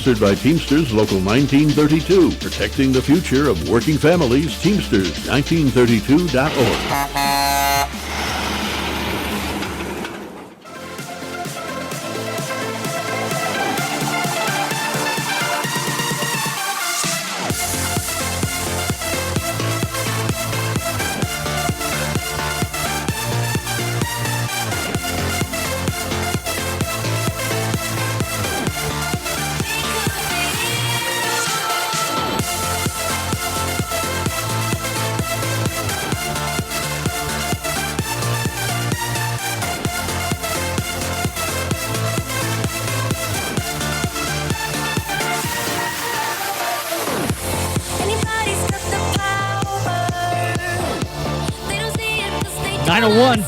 Sponsored by Teamsters Local 1932. Protecting the future of working families. Teamsters1932.org.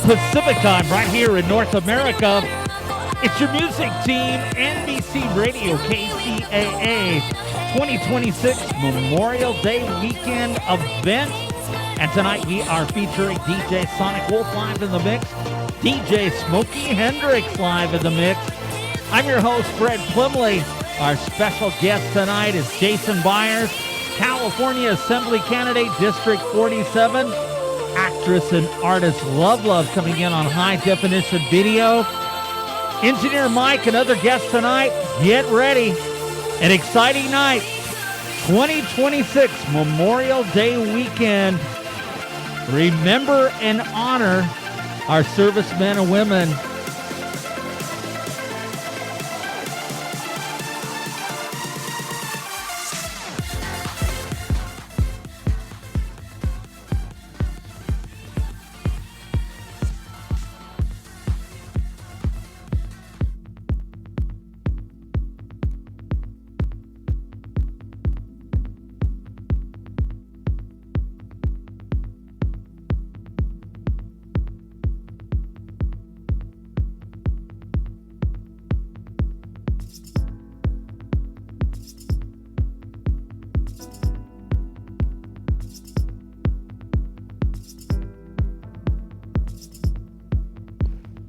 Pacific time right here in North America. It's your music team, NBC Radio, KCAA 2026 Memorial Day weekend event. And tonight we are featuring DJ Sonic Wolf live in the mix, DJ Smokey Hendrix live in the mix. I'm your host, Fred Plimley. Our special guest tonight is Jason Byers, California Assembly candidate, District 47. Actress and artist Love coming in on high definition video. Engineer Mike and other guests tonight. Get ready. An exciting night. 2026 Memorial Day weekend. Remember and honor our servicemen and women.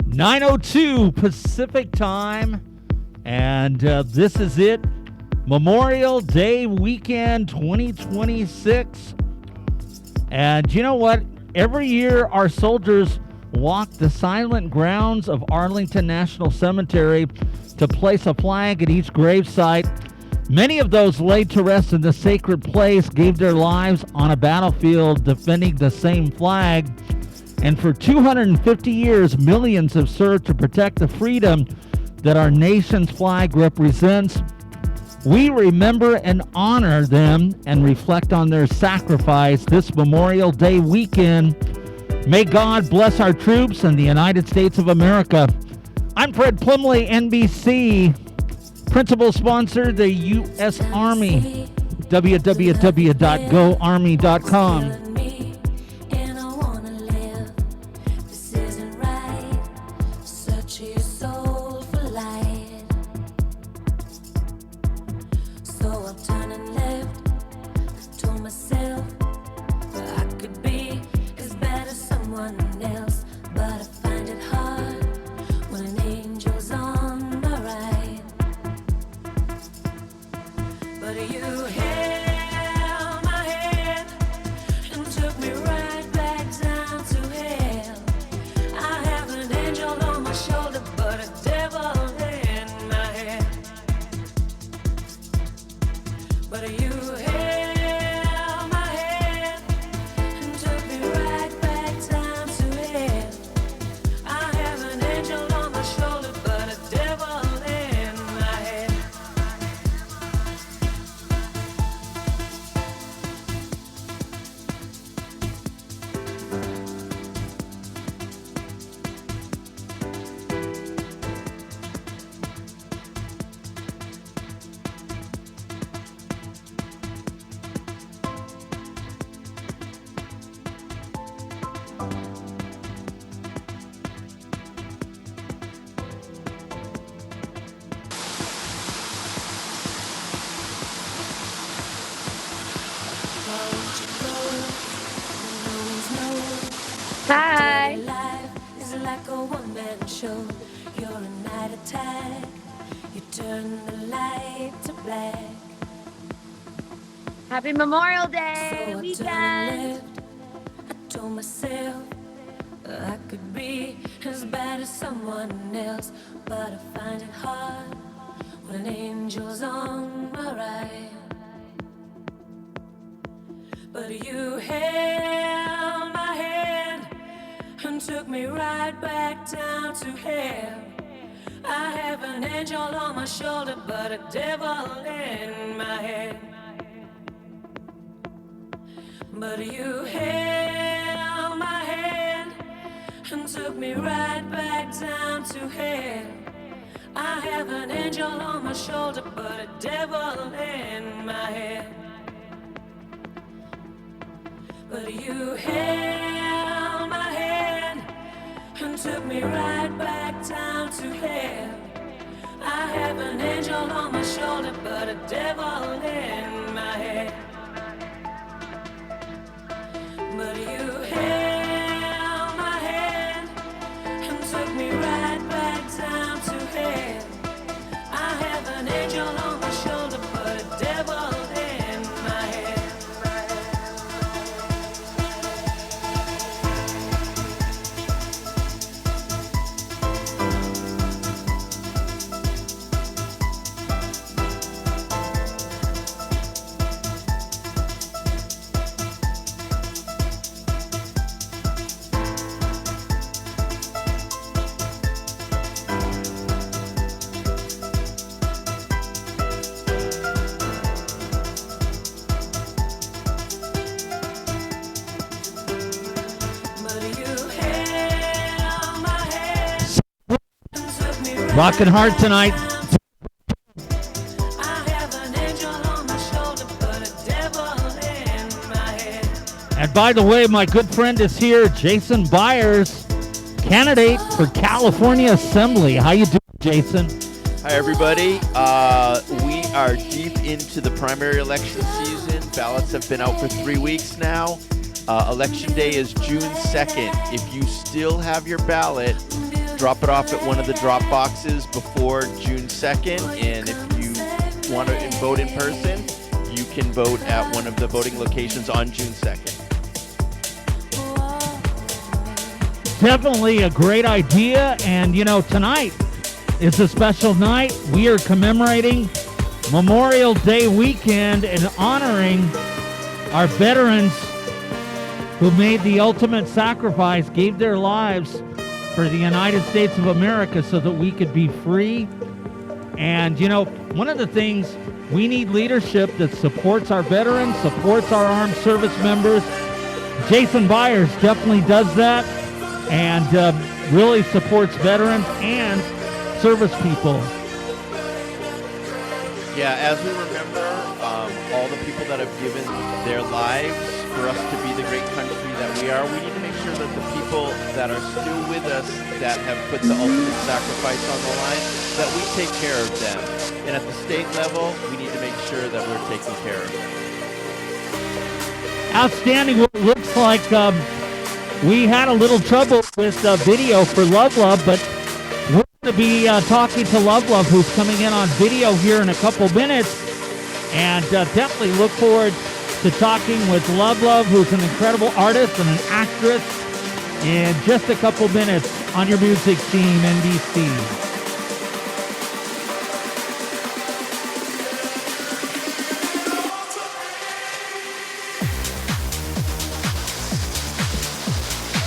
.9:02 Pacific time, and this is it, Memorial Day weekend 2026. And you know what? Every year our soldiers walk the silent grounds of Arlington National Cemetery to place a flag at each gravesite. Many of those laid to rest in the sacred place gave their lives on a battlefield defending the same flag. And for 250 years, millions have served to protect the freedom that our nation's flag represents. We remember and honor them and reflect on their sacrifice this Memorial Day weekend. May God bless our troops and the United States of America. I'm Fred Plimley, NBC. Principal sponsor, the U.S. Army. www.goarmy.com. Hi. Life is like a one-man show. You're a night attack. You turn the light to black. Happy Memorial Day So I turned weekend. left. I told myself I could be as bad as someone else, but I find it hard when an angel's on my right. But you held my hand and took me right back down to hell. I have an angel on my shoulder, but a devil in my head. But you held my hand and took me right back down to hell. I have an angel on my shoulder, but a devil in my head. But you held my hand and took me right back down to hell. I have an angel on my shoulder, but a devil in my head. But you held my hand and took me right back down to hell. I have an angel on my shoulder, but a devil in my head. Rockin' hard tonight. And by the way, my good friend is here, Jason Byers, candidate for California Assembly. How you doing, Jason? Hi, everybody. We are deep into the primary election season. Ballots have been out for 3 weeks now. Election day is June 2nd. If you still have your ballot, drop it off at one of the drop boxes before June 2nd. And if you want to vote in person, you can vote at one of the voting locations on June 2nd. Definitely a great idea. And, you know, tonight is a special night. We are commemorating Memorial Day weekend and honoring our veterans who made the ultimate sacrifice, gave their lives for the United States of America so that we could be free. And, you know, one of the things, we need leadership that supports our veterans, supports our armed service members. Jason Byers definitely does that and really supports veterans and service people. Yeah, as we remember all the people that have given their lives for us to be the great country that we are, we need to make sure that the people that are still with us that have put the ultimate sacrifice on the line, that we take care of them. And at the state level, we need to make sure that we're taking care of them. Outstanding. Well, it looks like we had a little trouble with video for Love Love, but we're going to be talking to Love Love, who's coming in on video here in a couple minutes. And definitely look forward to talking with Love Love, who's an incredible artist and an actress, in just a couple minutes on your music team, NBC.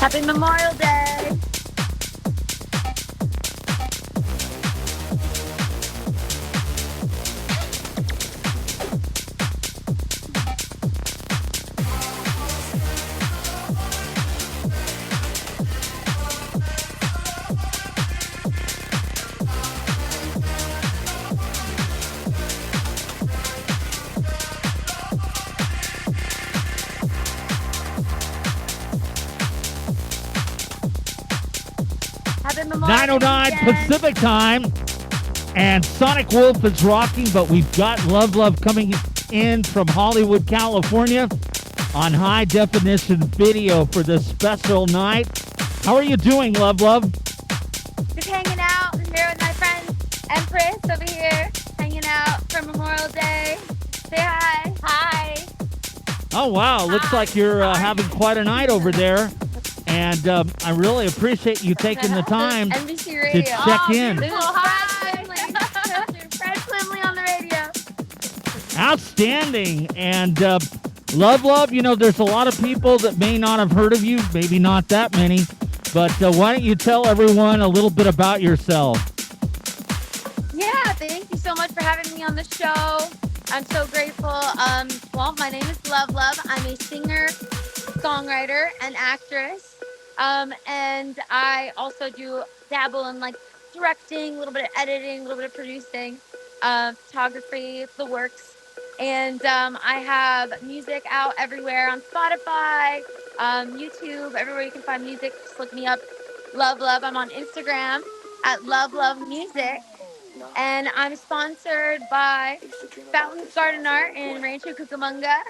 Happy Memorial Day. Happy Memorial 9:09 Day weekend. Pacific time, and Sonic Wolf is rocking, but we've got Love Love coming in from Hollywood, California on high definition video for this special night. How are you doing, Love Love? Just hanging out here with my friends Empress over here, hanging out for Memorial Day. Say hi. Hi. Oh, wow. Looks like you're having quite a night over there. And I really appreciate you taking the time NBC to Radio. check in. This is Fred Plimley. Fred Plimley on the radio. Outstanding. And Love, you know, there's a lot of people that may not have heard of you, maybe not that many. But why don't you tell everyone a little bit about yourself? Yeah, thank you so much for having me on the show. I'm so grateful. Well, my name is Love. I'm a singer, songwriter, and actress. And I also do dabble in like directing, a little bit of editing, a little bit of producing, photography, the works. And I have music out everywhere on Spotify, YouTube, everywhere you can find music. Just look me up, Love. I'm on Instagram at Love Music. And I'm sponsored by Fountains Garden Art in Rancho Cucamonga.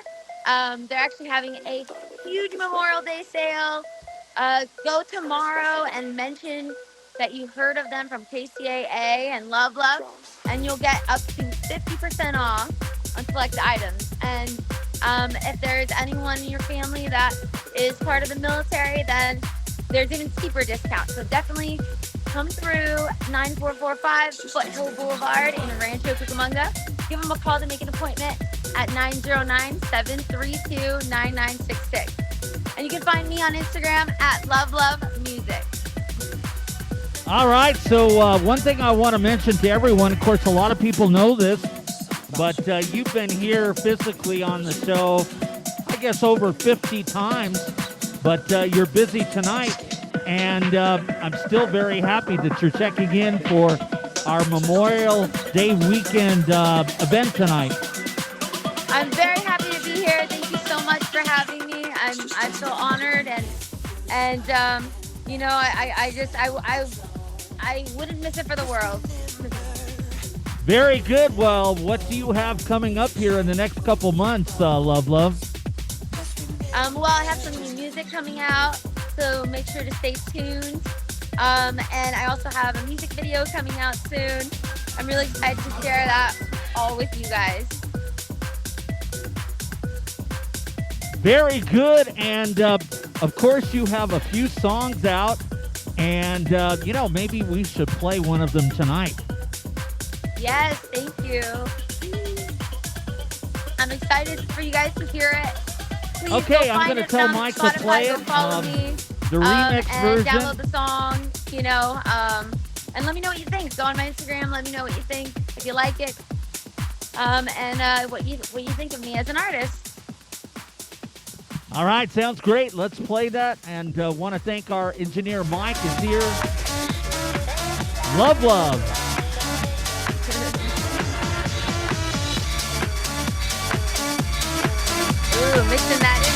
They're actually having a huge Memorial Day sale. Go tomorrow and mention that you heard of them from KCAA and Love, and you'll get up to 50% off on select items. And if there's anyone in your family that is part of the military, then there's even steeper discounts. So definitely come through 9445 Foothill Boulevard in Rancho Cucamonga. Give them a call to make an appointment at 909-732-9966. And you can find me on Instagram at Love Music. All right, so one thing I want to mention to everyone, of course, a lot of people know this, but you've been here physically on the show, I guess, over 50 times, but you're busy tonight, and I'm still very happy that you're checking in for our Memorial Day weekend event tonight. I'm very happy to be here. Thank you so much for having me. I feel honored, and you know, I wouldn't miss it for the world. Very good. Well, what do you have coming up here in the next couple months, Love? Well, I have some new music coming out, so make sure to stay tuned. And I also have a music video coming out soon. I'm really excited to share that all with you guys. Very good. And, of course, you have a few songs out. And, you know, maybe we should play one of them tonight. Yes, thank you. I'm excited for you guys to hear it. Please okay, I'm going to tell Mike to play it. Follow me. The remix and version. Download the song, you know, and let me know what you think. Go on my Instagram. Let me know what you think, if you like it, and what you think of me as an artist. All right, sounds great. Let's play that, and want to thank our engineer Mike is here. Love. Ooh, mixing that in.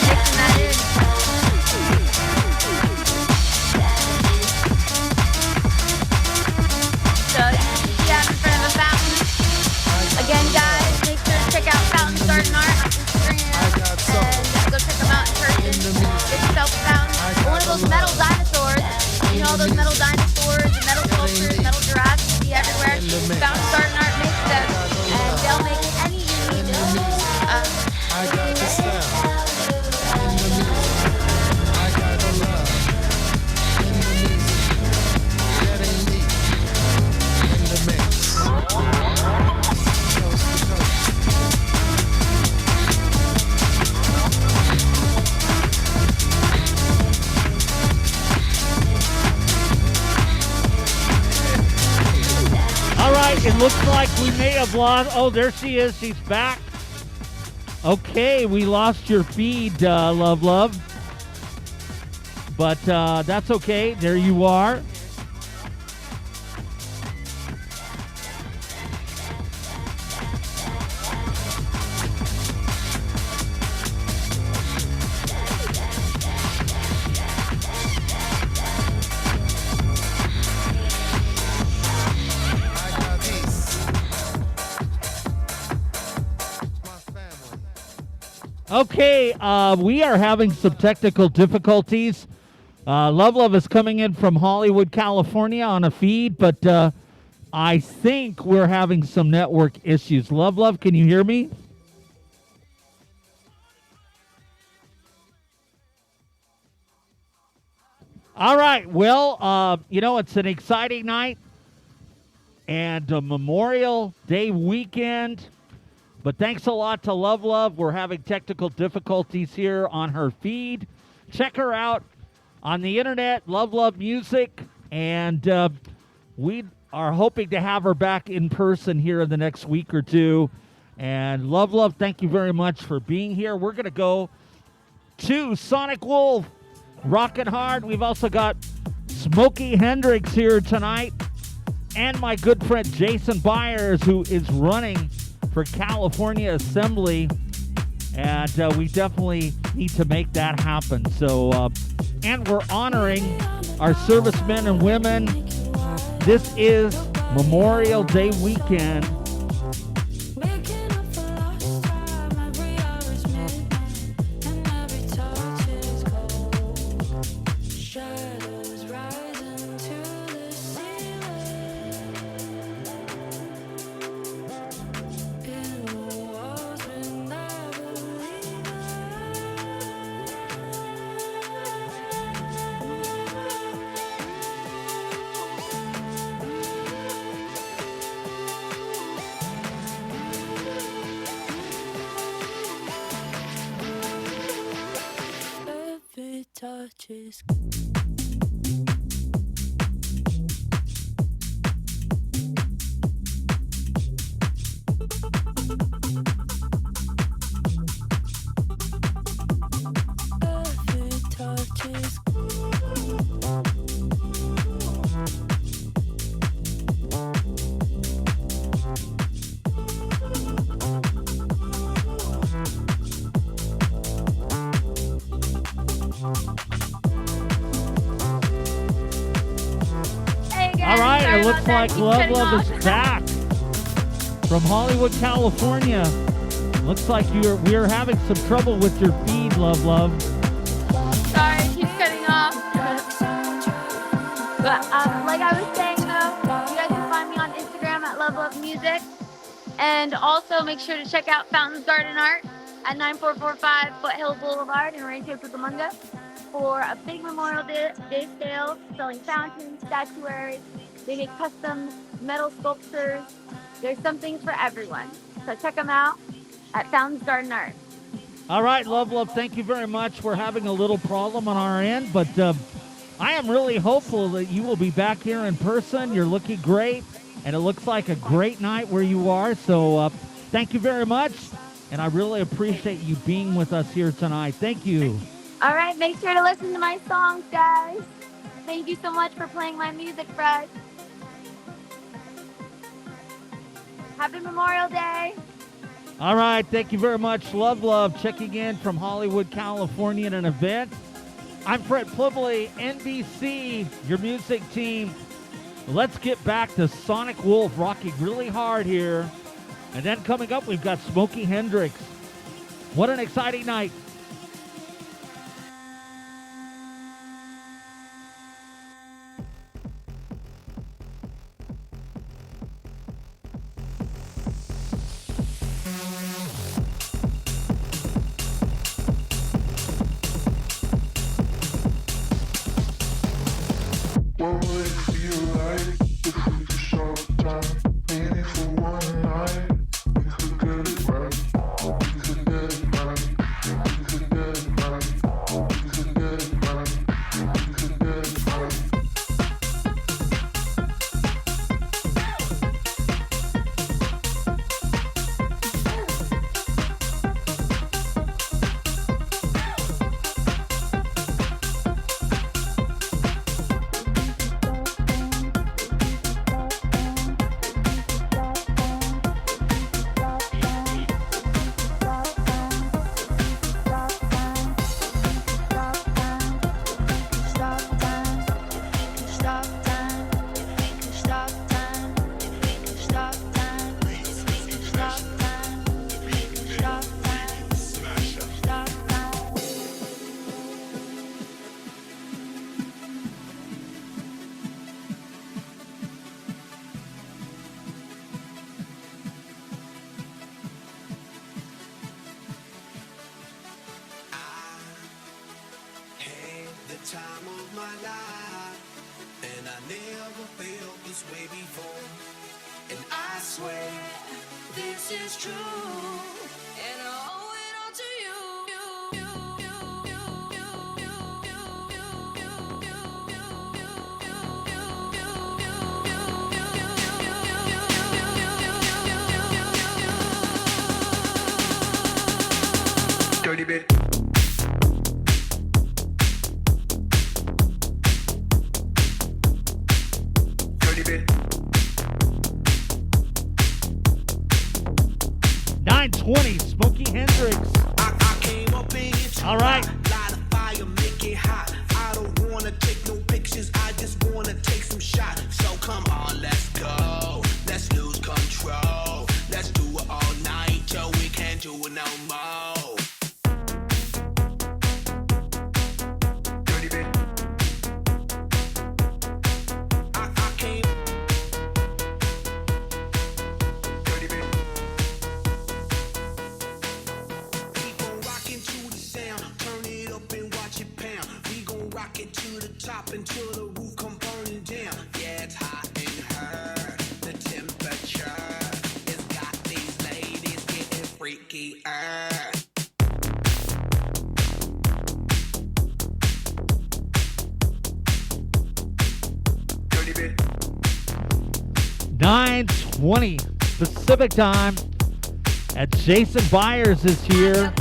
So you can see out in front of a fountain. Again, guys, make sure to check out Fountains Garden Art on Instagram and go check them out in person. Get yourself a fountain. One of those metal dinosaurs. You know all those metal dinosaurs, metal sculptures, metal giraffes you see everywhere. Fountains Garden Art makes them, and they'll make any you need. I got the style in the music. I got the love in the music. Getting deep in the mix. Coast to coast. All right, it looks like we may have lost. Oh, there she is. She's back. Okay, we lost your feed, Love. But that's okay. There you are. I got peace. My family. Okay, we are having some technical difficulties. Love is coming in from Hollywood, California on a feed, but I think we're having some network issues. Love, love, can you hear me? All right. Well, it's an exciting night and a Memorial Day weekend. But thanks a lot to Love Love. We're having technical difficulties here on her feed. Check her out on the internet, Love Love Music. And we are hoping to have her back in person here in the next week or two. And Love Love, thank you very much for being here. We're going to go to Sonic Wolf. Rockin' hard. We've also got Smokey Hendrix here tonight and my good friend Jason Byers, who is running for California Assembly. And we definitely need to make that happen. So, and we're honoring our servicemen and women. This is Memorial Day weekend. Making up for lost time, every hour is midnight, and every touch is cold. Shadows rising to the ceiling. In the walls we never leave. Every touch is every touch is Hey guys, All right, sorry it looks about that. like Keep Love cutting Love off. is back from Hollywood, California. Looks like we're having some trouble with your feed, Love Love. Sorry, it keeps cutting off. But like I was saying though, you guys can find me on Instagram at Love Love Music. And also make sure to check out Fountains Garden Art at 9445 Foothill Boulevard in Rancho Cucamonga for a big Memorial Day sale selling fountains, statuaries. They make custom metal sculptures. There's some things for everyone. So check them out at Fountains Garden Art. All right, Love Love, thank you very much. We're having a little problem on our end, but I am really hopeful that you will be back here in person. You're looking great, and it looks like a great night where you are. So thank you very much, and I really appreciate you being with us here tonight. Thank you. All right, make sure to listen to my songs, guys. Thank you so much for playing my music, Fred. Happy Memorial Day. All right, thank you very much. Love Love checking in from Hollywood, California at an event. I'm Fred Plimley, NBC, your music team. Let's get back to Sonic Wolf rocking really hard here. And then coming up, we've got Smokey Hendrix. What an exciting night. What would it feel like if we could show time? Maybe for one night, we could get it right. We could get it right. Never felt this way before. And I swear This is true, and I owe it all to you. dirty bit. Dirty bit. 920, Smokey Hendrix. I came up in here to All right. light a fire, make it hot. I don't wanna take no pictures, I just wanna take some shots. So come on, let's go. Let's lose control. Let's do it all night till we can't do it no more. Dirty bit. I came. Dirty bit. We gon' rock into the sound, turn it up and watch it pound. We gon' rock it to the top until the roof come burning down. Yeah, it's hot in here. The temperature has got these ladies getting freaky. Dirty bit. 920 Pacific time. And Jason Byers is here,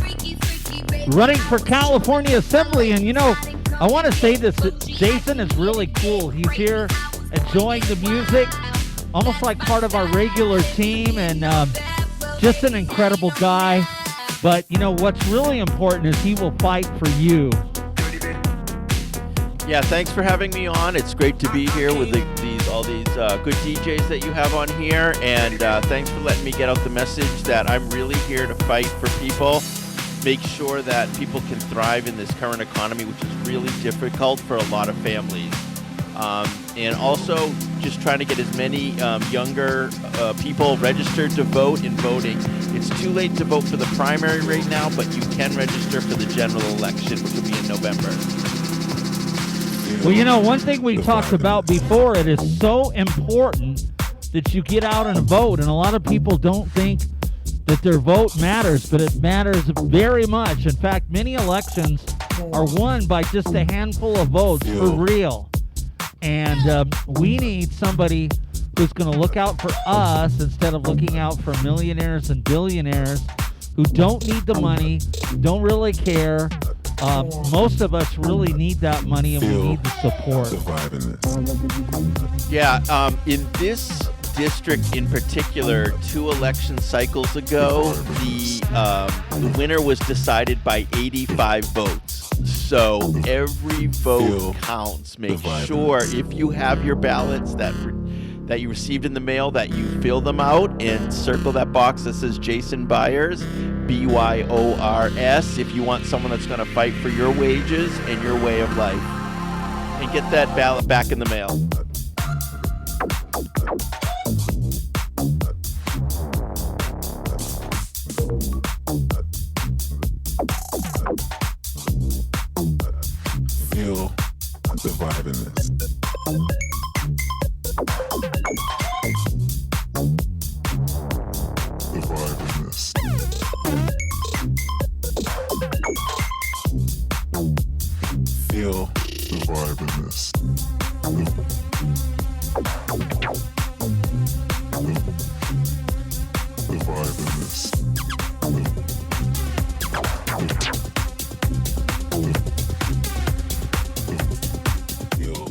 running for California Assembly. And you know, I want to say this, that Jason is really cool. He's here enjoying the music, almost like part of our regular team, and just an incredible guy. But you know, what's really important is he will fight for you. Dirty bit. Yeah, thanks for having me on. It's great to be here with all these good DJs that you have on here, and thanks for letting me get out the message that I'm really here to fight for people, make sure that people can thrive in this current economy, which is really difficult for a lot of families. And also just trying to get as many younger people registered to vote in voting. It's too late to vote for the primary right now, but you can register for the general election, which will be in November. Well, you know, one thing we talked about before, it is so important that you get out and vote. And a lot of people don't think that their vote matters, but it matters very much. In fact, many elections are won by just a handful of votes, for real. And we need somebody who's going to look out for us instead of looking out for millionaires and billionaires who don't need the money, don't really care. Most of us really need that money, and we need the support. Yeah, in this district in particular, 2 election cycles ago, the winner was decided by 85 votes. So every vote counts. Make sure if you have your ballots that you received in the mail that you fill them out and circle that box that says Jason Byers, BYORS, if you want someone that's going to fight for your wages and your way of life. And get that ballot back in the mail. Feel the vibe in this. The vibe in this. Feel the vibe in this. The vibe in this. Feel.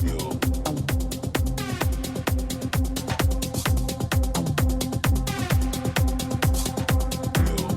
Feel. Feel.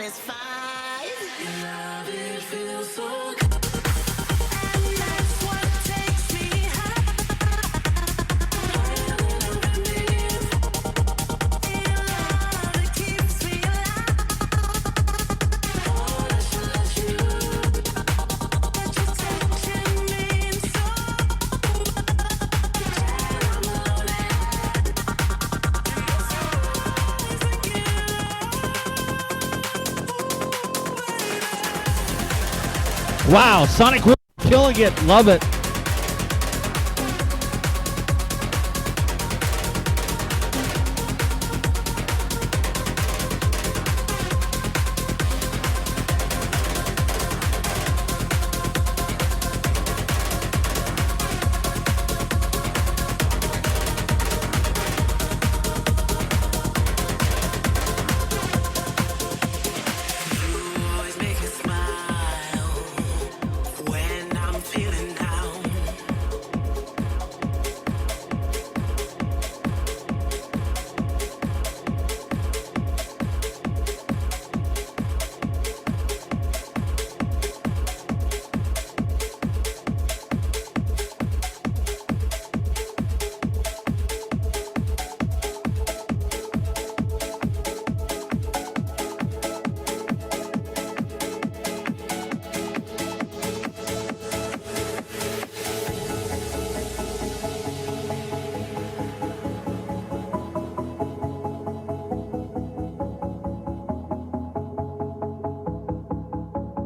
satisfied. Love it feels so good. And that's what takes me high. Higher than I've been before. Your love, it keeps me alive. Oh, I should let you. That you're touching me so. And I'm loaded. Wow, Sonic Will killing it. Love it. Always make me smile when I'm feeling down.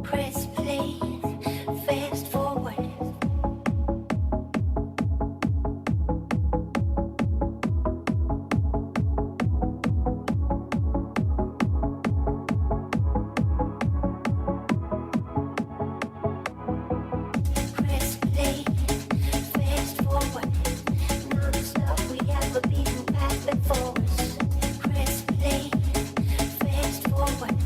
Press play, fast forward. Press play, fast forward. Non-stop, we have a beaten path before us. Press play, fast forward.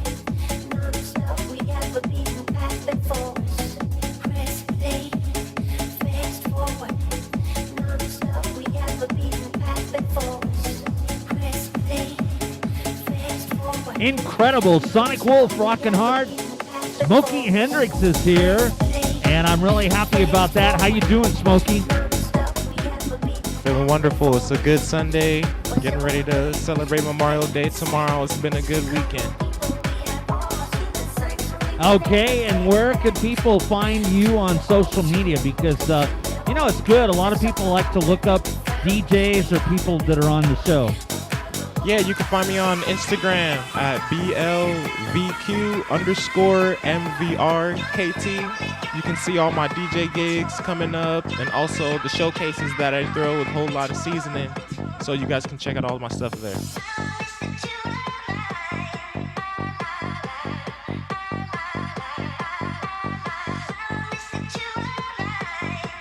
Non-stop, we have a beaten path before us. Press play, fast forward. Non-stop, we have a beaten path before us. Press play, fast forward. Incredible. Sonic Wolf rocking hard. Smokey Hendrix is here, and I'm really happy about that. How you doing, Smokey? Feeling wonderful. It's a good Sunday. Getting ready to celebrate Memorial Day tomorrow. It's been a good weekend. Okay, and where can people find you on social media? Because, it's good. A lot of people like to look up DJs or people that are on the show. Yeah, you can find me on Instagram at BLVQ_MVRKT. You can see all my DJ gigs coming up and also the showcases that I throw with a whole lot of seasoning. So you guys can check out all my stuff there.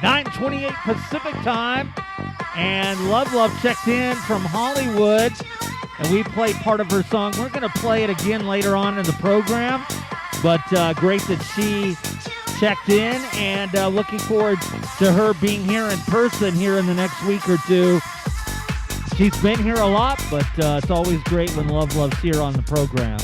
.28 Pacific time, and Love Love checked in from Hollywood, and we played part of her song. We're going to play it again later on in the program, but great that she checked in, and looking forward to her being here in person here in the next week or two. She's been here a lot, but it's always great when Love Love's here on the program.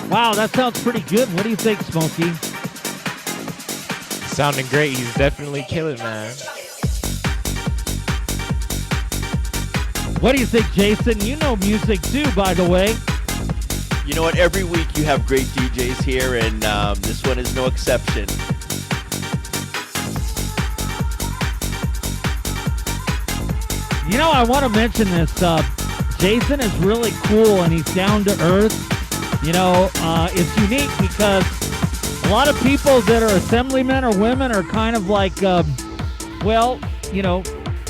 Wow, that sounds pretty good. What do you think, Smokey? Sounding great. He's definitely killing, man. What do you think, Jason? You know music too, by the way. You know what? Every week you have great DJs here, and this one is no exception. You know, I want to mention this. Jason is really cool, and he's down to earth. You know, it's unique because a lot of people that are assemblymen or women are kind of like,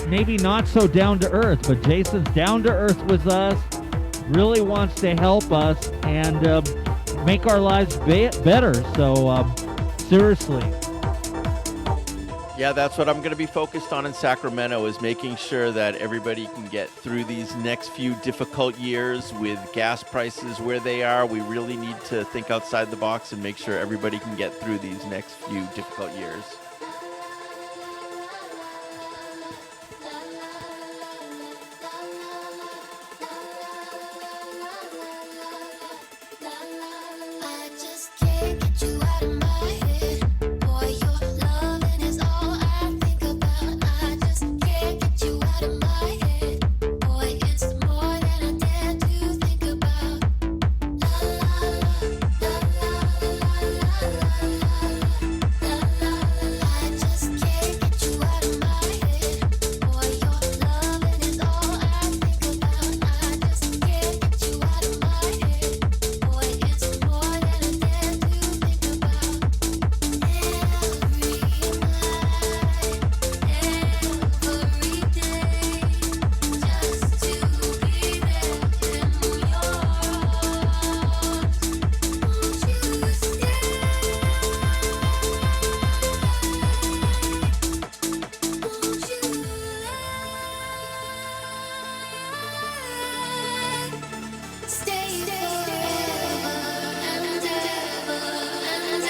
maybe not so down to earth, but Jason's down to earth with us, really wants to help us, and make our lives better. So seriously. Yeah, that's what I'm going to be focused on in Sacramento, is making sure that everybody can get through these next few difficult years with gas prices where they are. We really need to think outside the box and make sure everybody can get through these next few difficult years. I just can't get you out of my head. Boy, your loving is all I think about. I just can't get you out of my head. Boy, it's more than I dare to think about. La la la la la. I just can't get you out of my head. Boy, your loving is all I think about. I just can't get you out of my head. Boy, it's more than I dare to think about. Every night, every day, just to be there in your arms. Won't you stay? Stay forever and ever and ever and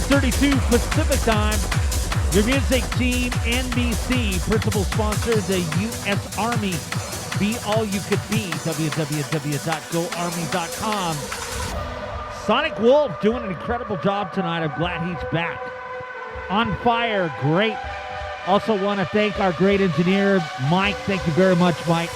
.32 Pacific Time. Your music team, NBC, principal sponsor, the U.S. Army. Be all you could be. www.goarmy.com. Sonic Wolf doing an incredible job tonight. I'm glad he's back. On fire, great. Also want to thank our great engineer, Mike. Thank you very much, Mike.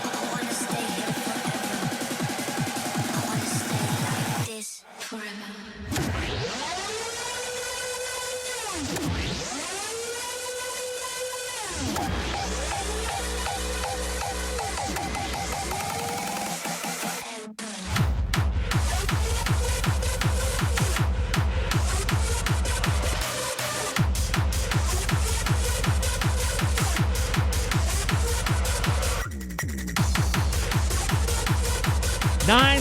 I wanna stay here forever. I wanna stay like this forever.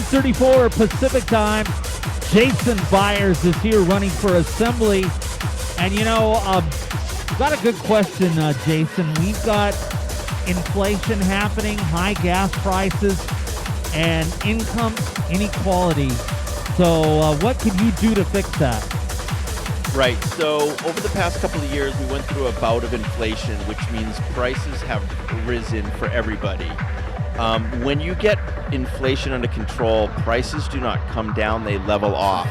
.34 Pacific Time. Jason Byers is here running for Assembly. And, you know, got a good question, Jason. We've got inflation happening, high gas prices, and income inequality. So what can you do to fix that? Right. So over the past couple of years, we went through a bout of inflation, which means prices have risen for everybody. When you get inflation under control, prices do not come down, they level off.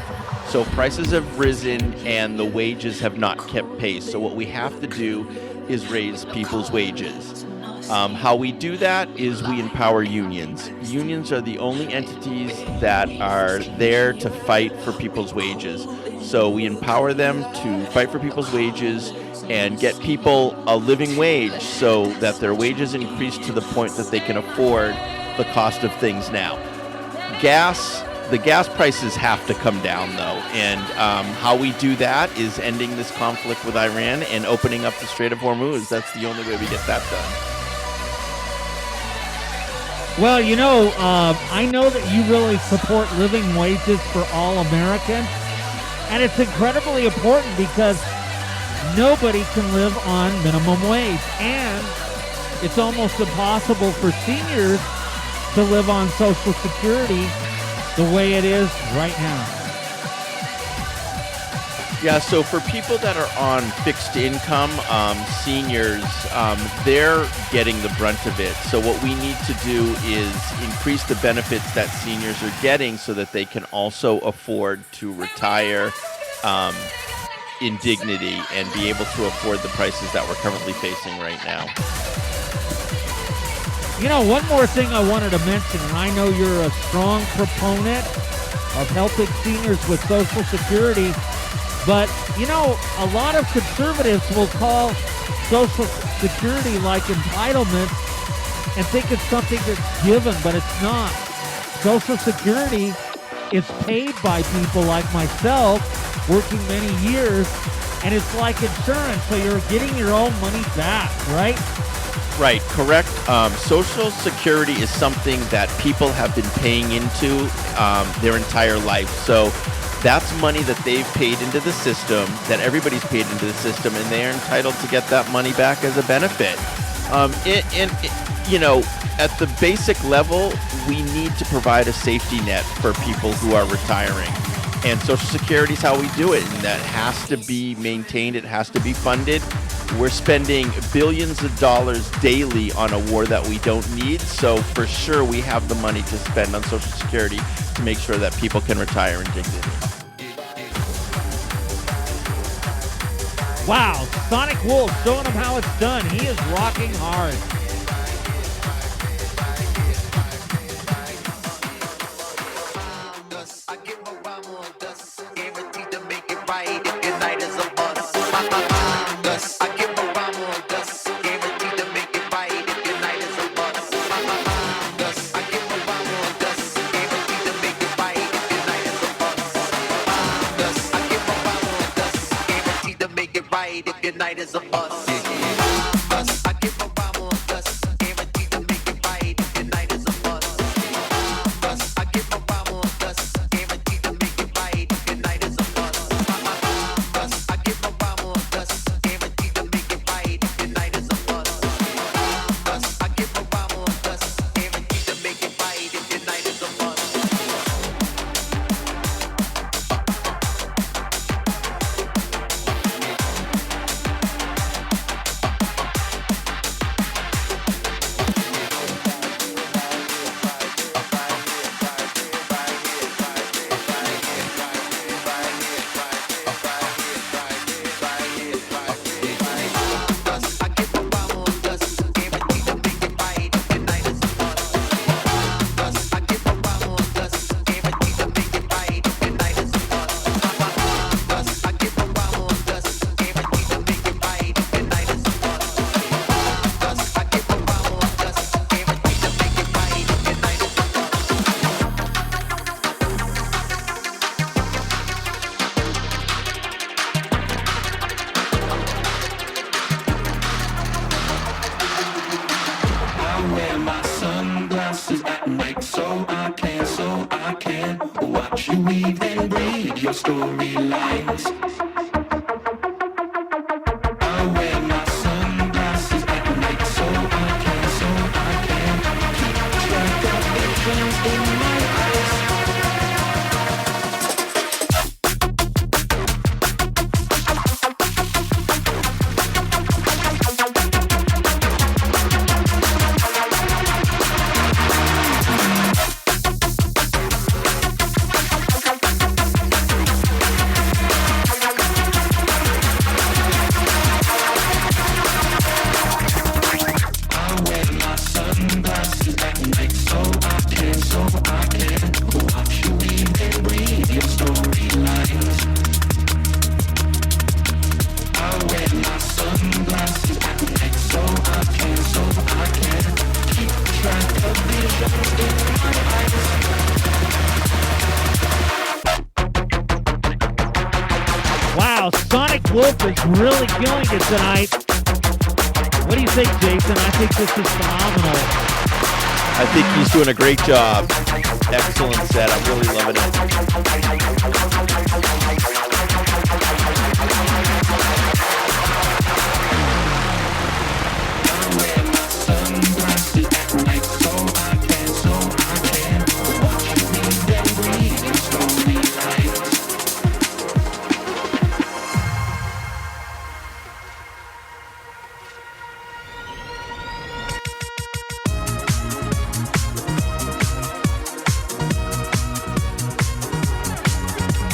So prices have risen and the wages have not kept pace. So what we have to do is raise people's wages. How we do that is we empower unions. Unions are the only entities that are there to fight for people's wages. So we empower them to fight for people's wages and get people a living wage so that their wages increase to the point that they can afford the cost of things now. Gas The gas prices have to come down, though, and how we do that is ending this conflict with Iran and opening up the Strait of Hormuz. That's the only way we get that done. Well, I know that you really support living wages for all Americans, and it's incredibly important because nobody can live on minimum wage, and it's almost impossible for seniors to live on Social Security the way it is right now. Yeah, so for people that are on fixed income, seniors, they're getting the brunt of it. So what we need to do is increase the benefits that seniors are getting so that they can also afford to retire in dignity and be able to afford the prices that we're currently facing right now. One more thing I wanted to mention, and I know you're a strong proponent of helping seniors with Social Security, but, a lot of conservatives will call Social Security like entitlements and think it's something that's given, but it's not. Social Security is paid by people like myself, working many years, and it's like insurance, so you're getting your own money back, right? Right, correct. Social Security is something that people have been paying into their entire life. So that's money that they've paid into the system, that everybody's paid into the system, and they're entitled to get that money back as a benefit. At the basic level, we need to provide a safety net for people who are retiring. And Social Security is how we do it, and that has to be maintained. It has to be funded. We're spending billions of dollars daily on a war that we don't need, so for sure we have the money to spend on Social Security to make sure that people can retire in dignity. Wow, Sonic Wolf showing him how it's done. He is rocking hard. Night is a bus. Watch you weave and breathe your storylines. I wear my sunglasses at night so I can keep track of visions in my eyes. Wolf is really killing it tonight. What do you think, Jason? I think this is phenomenal. I think he's doing a great job. Excellent set. I'm really loving it.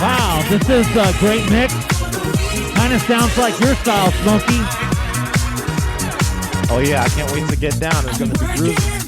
Wow, this is a great mix. Kind of sounds like your style, Smokey. Oh yeah, I can't wait to get down. It's gonna be groovy.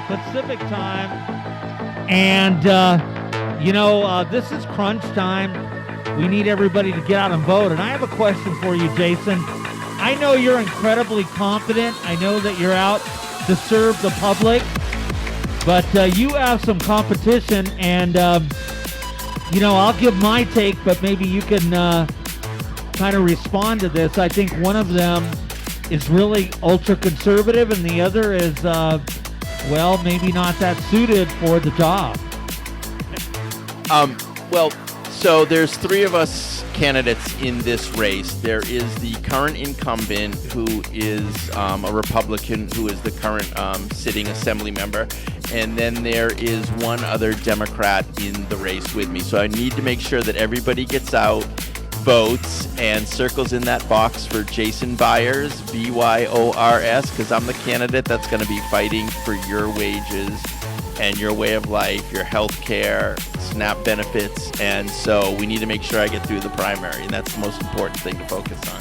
Pacific time. And, this is crunch time. We need everybody to get out and vote. And I have a question for you, Jason. I know you're incredibly confident. I know that you're out to serve the public. But you have some competition. And I'll give my take, but maybe you can kind of respond to this. I think one of them is really ultra conservative, and the other is, maybe not that suited for the job. So there's three of us candidates in this race. There is the current incumbent, who is a Republican, who is the current sitting assembly member. And then there is one other Democrat in the race with me. So I need to make sure that everybody gets out, votes, and circles in that box for Jason Byers, B-Y-O-R-S, because I'm the candidate that's going to be fighting for your wages and your way of life, your health care, SNAP benefits. And so we need to make sure I get through the primary, and that's the most important thing to focus on.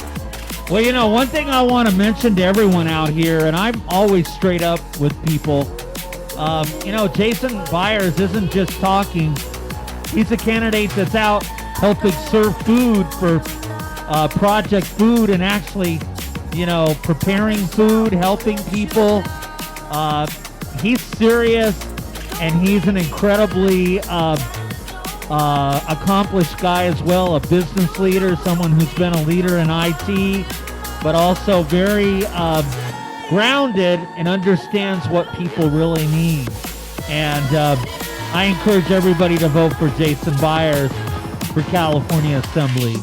Well, one thing I want to mention to everyone out here, and I'm always straight up with people, Jason Byers isn't just talking. He's a candidate that's out helping serve food for Project Food, and actually, preparing food, helping people. He's serious, and he's an incredibly accomplished guy as well, a business leader, someone who's been a leader in IT, but also very grounded and understands what people really need. And I encourage everybody to vote for Jason Byers for California Assembly.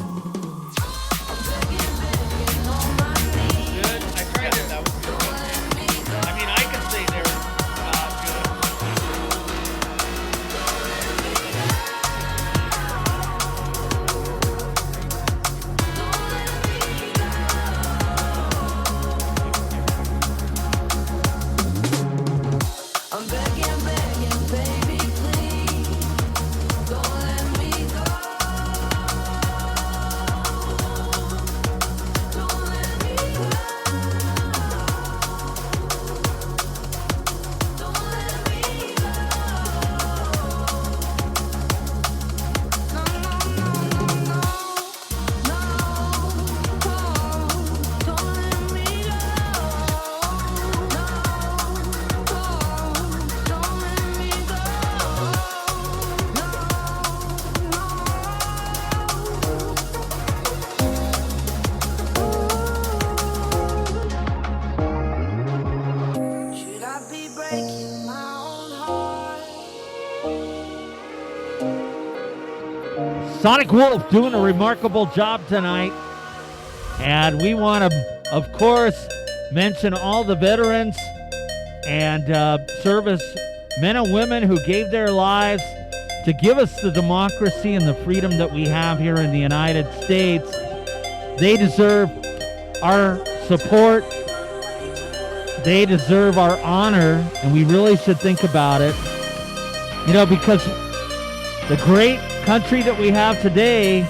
Sonic Wolf doing a remarkable job tonight. And we want to, of course, mention all the veterans and service men and women who gave their lives to give us the democracy and the freedom that we have here in the United States. They deserve our support. They deserve our honor, and we really should think about it. Because the great country that we have today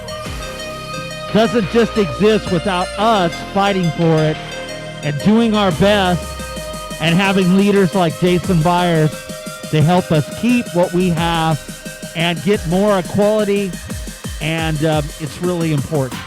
doesn't just exist without us fighting for it and doing our best and having leaders like Jason Byers to help us keep what we have and get more equality, and it's really important.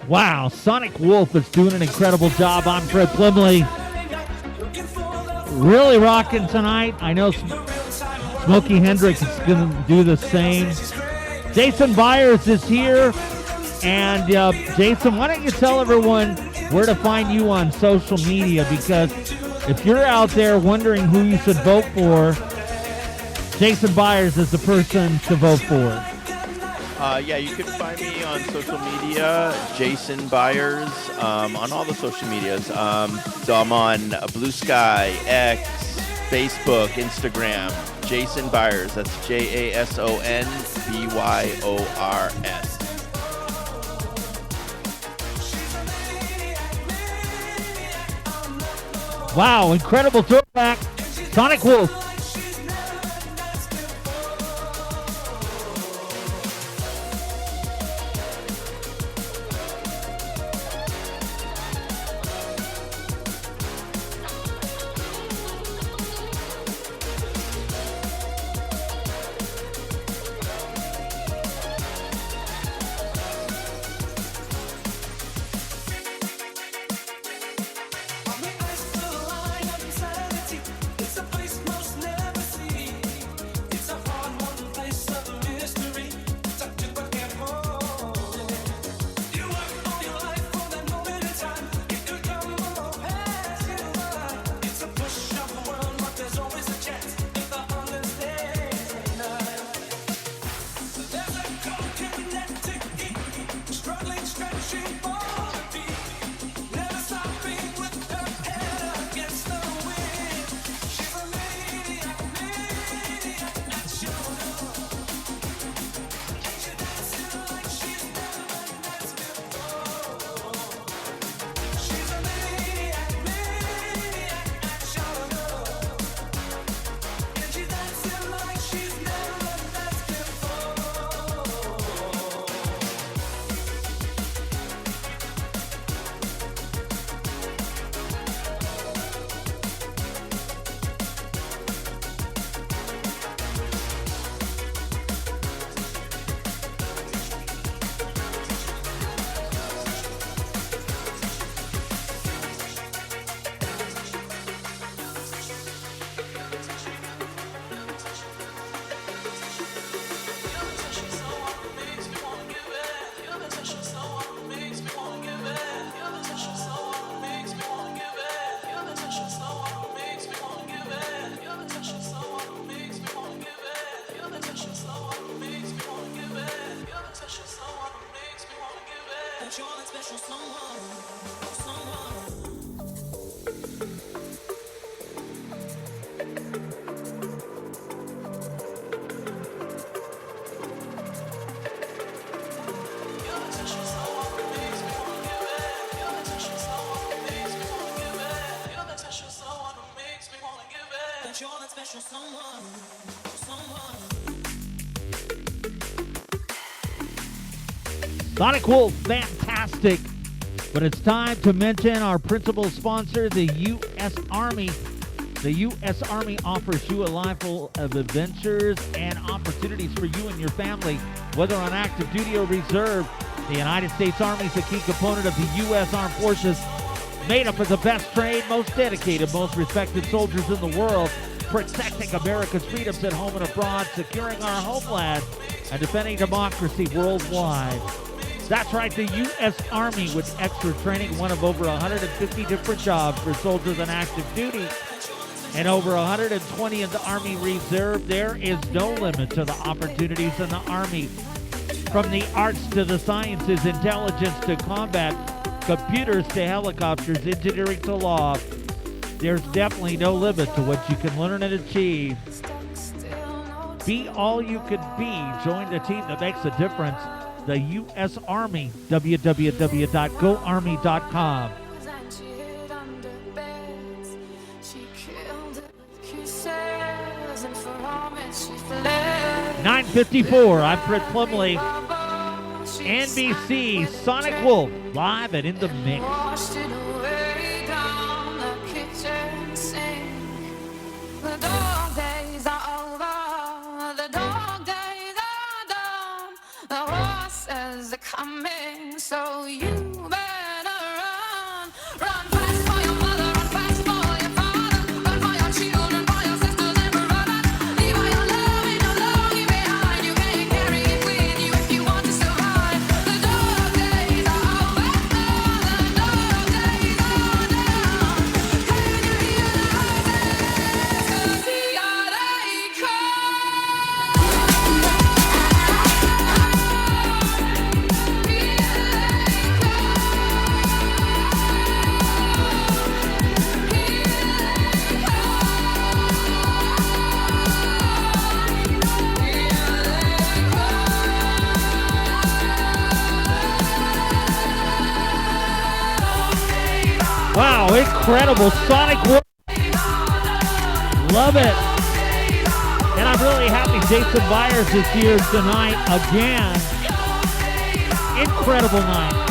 Wow, Sonic Wolf is doing an incredible job. I'm Fred Plimley. Really rocking tonight. I know Smokey Hendrix is going to do the same. Jason Byers is here. And Jason, why don't you tell everyone where to find you on social media? Because if you're out there wondering who you should vote for, Jason Byers is the person to vote for. Yeah, you can find me on social media, Jason Byers, on all the social medias. So I'm on Blue Sky, X, Facebook, Instagram, Jason Byers. That's JASONBYORS. Wow, incredible throwback. Sonic Wolf. Sonic Wolf, fantastic. But it's time to mention our principal sponsor, the U.S. Army. The U.S. Army offers you a life full of adventures and opportunities for you and your family, whether on active duty or reserve. The United States Army is a key component of the U.S. Armed Forces, made up of the best trained, most dedicated, most respected soldiers in the world, protecting America's freedoms at home and abroad, securing our homeland, and defending democracy worldwide. That's right, the U.S. Army, with extra training, one of over 150 different jobs for soldiers on active duty and over 120 in the Army Reserve. There is no limit to the opportunities in the Army. From the arts to the sciences, intelligence to combat, computers to helicopters, engineering to law, there's definitely no limit to what you can learn and achieve. Be all you can be. Join the team that makes a difference. The U.S. Army, www.goarmy.com. 9:54. I'm Fred Plimley. NBC Sonic Wolf live and in the mix. Washed it away down the kitchen sink. The dog days are over. The dog days are done. The horses are coming, so you better run. Run fast for your mother, run fast for your father. Run for your children, for your sisters and brothers. Leave all your love and your longing behind. You can't carry it with you Incredible Sonic World. Love it. And I'm really happy Jason Byers is here tonight again. Incredible night.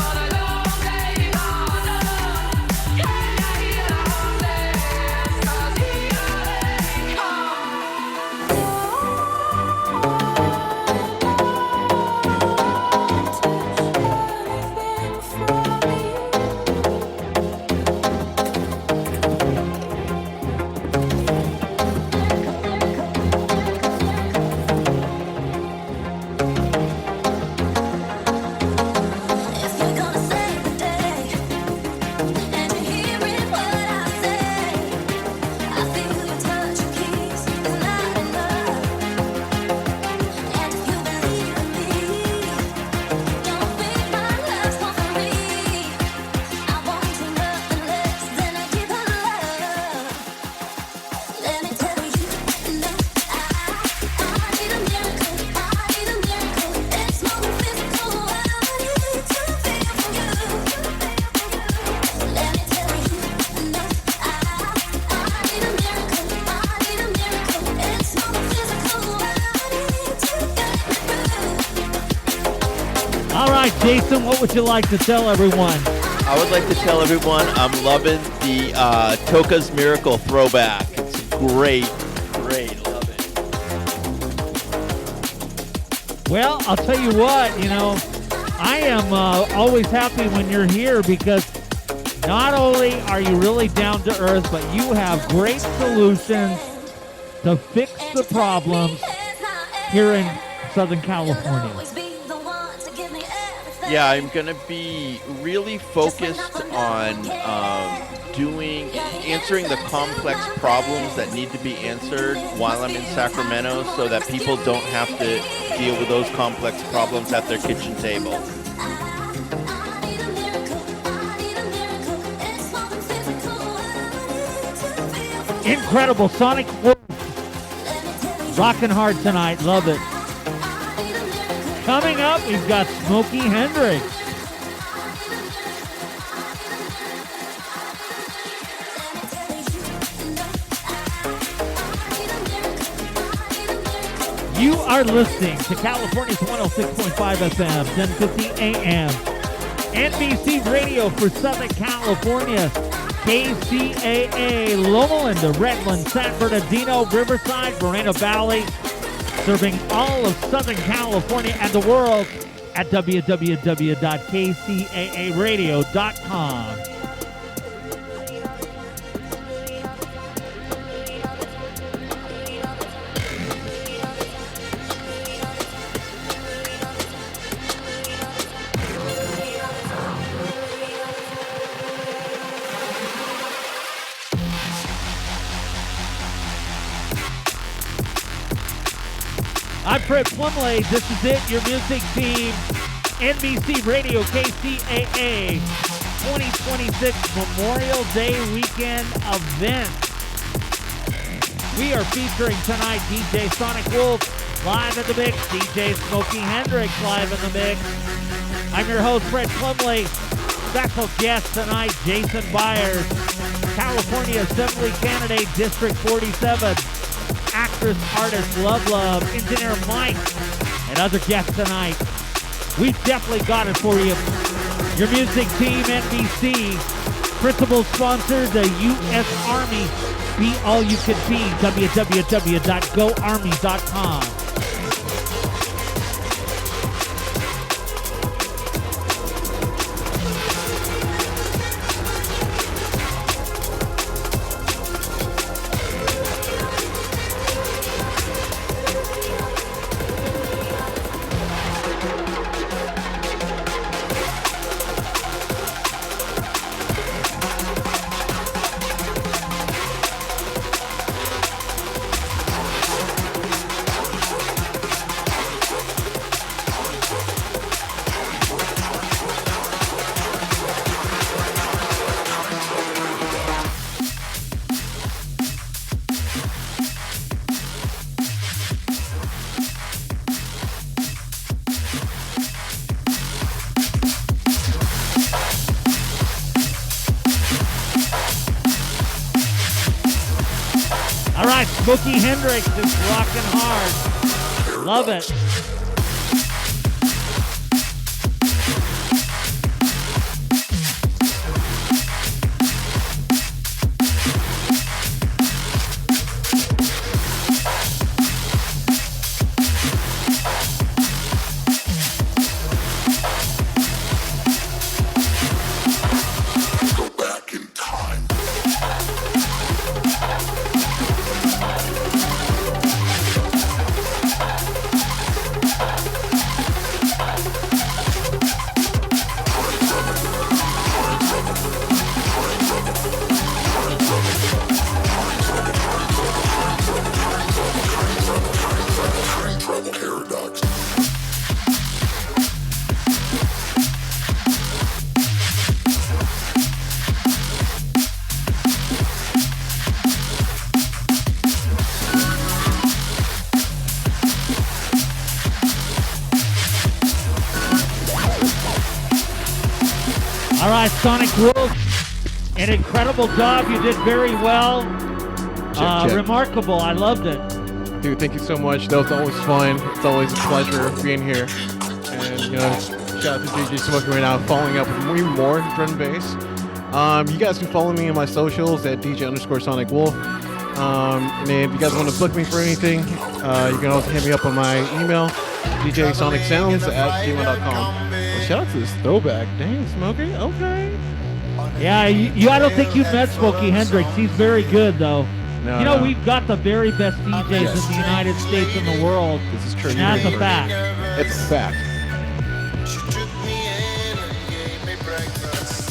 All right, Jason, what would you like to tell everyone? I would like to tell everyone I'm loving the Toka's Miracle throwback. It's great, love it. Well, I'll tell you what, I am always happy when you're here because not only are you really down to earth, but you have great solutions to fix the problems here in Southern California. Yeah, I'm going to be really focused on answering the complex problems that need to be answered while I'm in Sacramento so that people don't have to deal with those complex problems at their kitchen table. Incredible Sonic Wolf. Rocking hard tonight. Love it. Coming up, we've got Smokey Hendrix. You are listening to California's 106.5 FM, 1050 AM. NBC Radio for Southern California. KCAA, Loma Linda, Redland, San Bernardino, Riverside, Moreno Valley. Serving all of Southern California and the world at www.kcaaradio.com. I'm Fred Plimley. This is it, your music team. NBC Radio KCAA 2026 Memorial Day Weekend event. We are featuring tonight DJ Sonic Wolf live in the mix, DJ Smokey Hendrix live in the mix. I'm your host, Fred Plimley. Special guest tonight, Jason Byers, California Assembly candidate, District 47. Actress, artist, Love, engineer Mike, and other guests tonight. We've definitely got it for you. Your music team, NBC. Principal sponsor, the U.S. Army. Be all you can be. www.goarmy.com. All right, Smokey Hendrix is rocking hard. Love it. Go back in time. Paradox. All right, Sonic Wolf, an incredible job. You did very well. Check. Remarkable. I loved it. Dude, thank you so much. That was always fun. It's always a pleasure being here. And, you know, shout out to DJ Smoking right now, following up with more drum and bass. You guys can follow me on my socials at DJ_Sonic Wolf. And if you guys want to book me for anything, you can also hit me up on my email, djsonicsounds@gmail.com. Well, shout out to this throwback. Dang, Smokey. Okay. Yeah, I don't think you've met Smokey Hendrix. He's very good, though. No, you know, no. we've got the very best DJs in the United States and the world. This is true. And that's a fact. It's a fact. She took me in and gave me breakfast.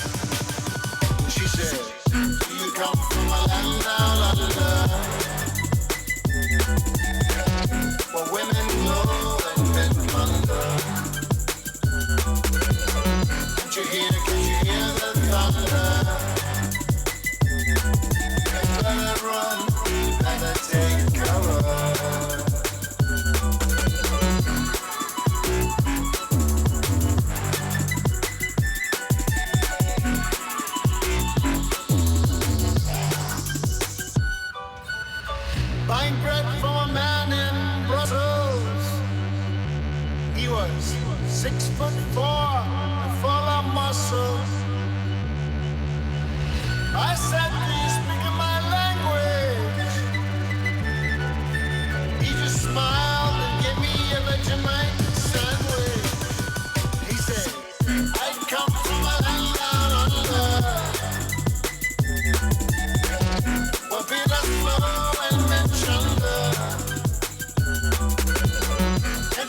She said, "Do you come from a land down under, where women glow and men wonder? Can you hear the thunder? You better run, you better take cover." Buying bread from a man in Brussels. He was 6'4" and full of muscle. I said, "Do you speak my language?" He just smiled and gave me a Vegemite sandwich. He said, "I come from a land down under, where people flow and men chunder. Can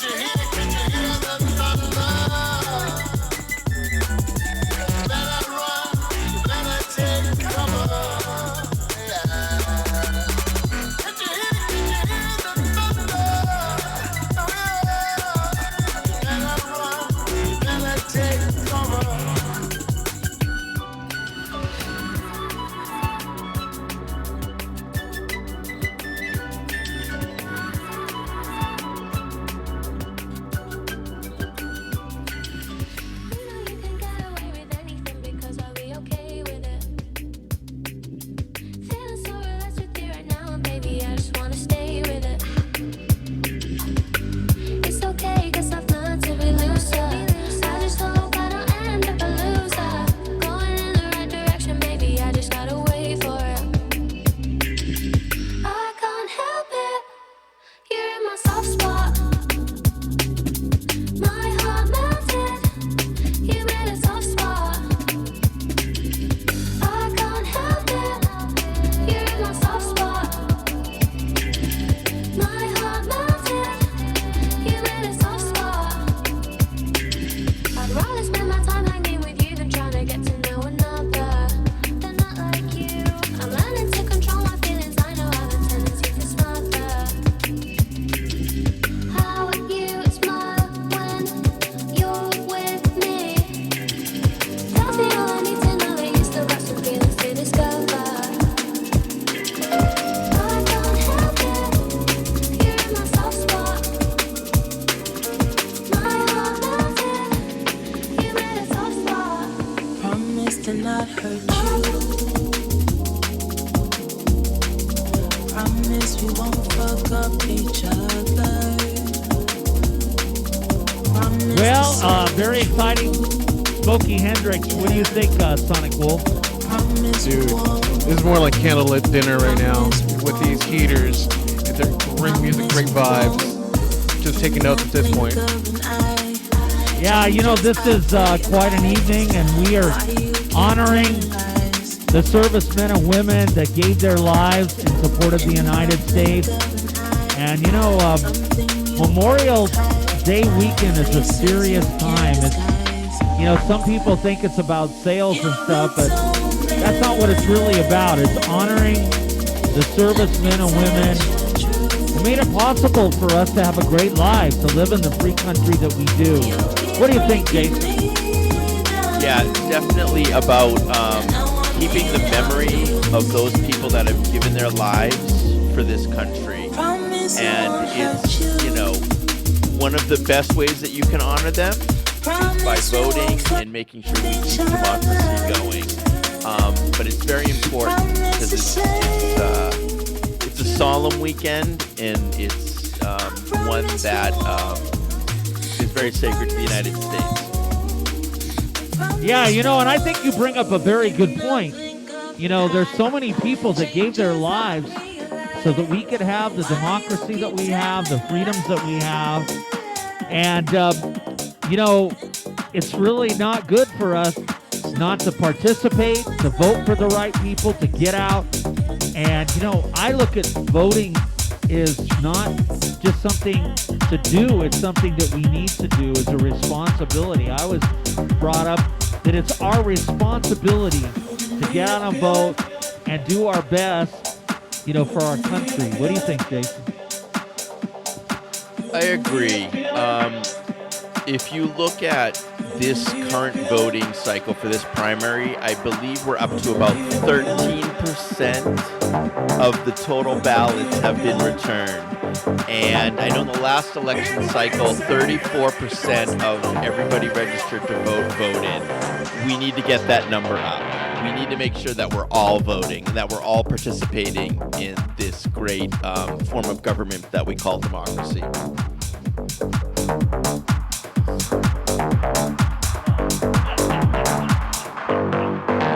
you hear the thunder? Better run, better take cover. Yeah. Can you hear the thunder? Oh yeah. Better run, better take cover. You can get away with anything because I'll be okay with it. Feeling so relaxed with you right now, and baby, I just wanna stay with it. It's okay, 'cause I've learned to be looser. I just hope I don't end up a loser. Going in the right direction, baby, I just gotta wait for it. I can't help it. You're in my soft spot. My heart melted. You made a soft spot. I can't help it. You're in my soft spot. Promise we won't fuck up each other. Promise Well, very exciting. Smokey Hendrix. What do you think, Sonic Wolf? Dude, this is more like candlelit dinner right now with these heaters. And they're great music, great vibes. Just taking notes at this point. Yeah, you know, this is quite an evening, and we are honoring the servicemen and women that gave their lives in support of the United States. And, you know, Memorial Day weekend is a serious time. It's, you know, some people think it's about sales and stuff, but that's not what it's really about. It's honoring the servicemen and women who made it possible for us to have a great life, to live in the free country that we do. What do you think, Jason? Yeah, it's definitely about keeping the memory of those people that have given their lives for this country. And it's, you know, one of the best ways that you can honor them is by voting and making sure we keep democracy going. But it's very important because it's a solemn weekend, and it's one that is very sacred to the United States. Yeah, you know, and I think you bring up a very good point. You know, there's so many people that gave their lives so that we could have the democracy that we have, the freedoms that we have. And, you know, it's really not good for us not to participate, to vote for the right people, to get out. And, you know, I look at voting is not just something to do, it's something that we need to do as a responsibility. I was brought up that it's our responsibility to get out and vote and do our best, you know, for our country. What do you think, Jason? I agree. If you look at this current voting cycle for this primary, I believe we're up to about 13% of the total ballots have been returned. And I know in the last election cycle, 34% of everybody registered to vote voted. We need to get that number up. We need to make sure that we're all voting and that we're all participating in this great form of government that we call democracy.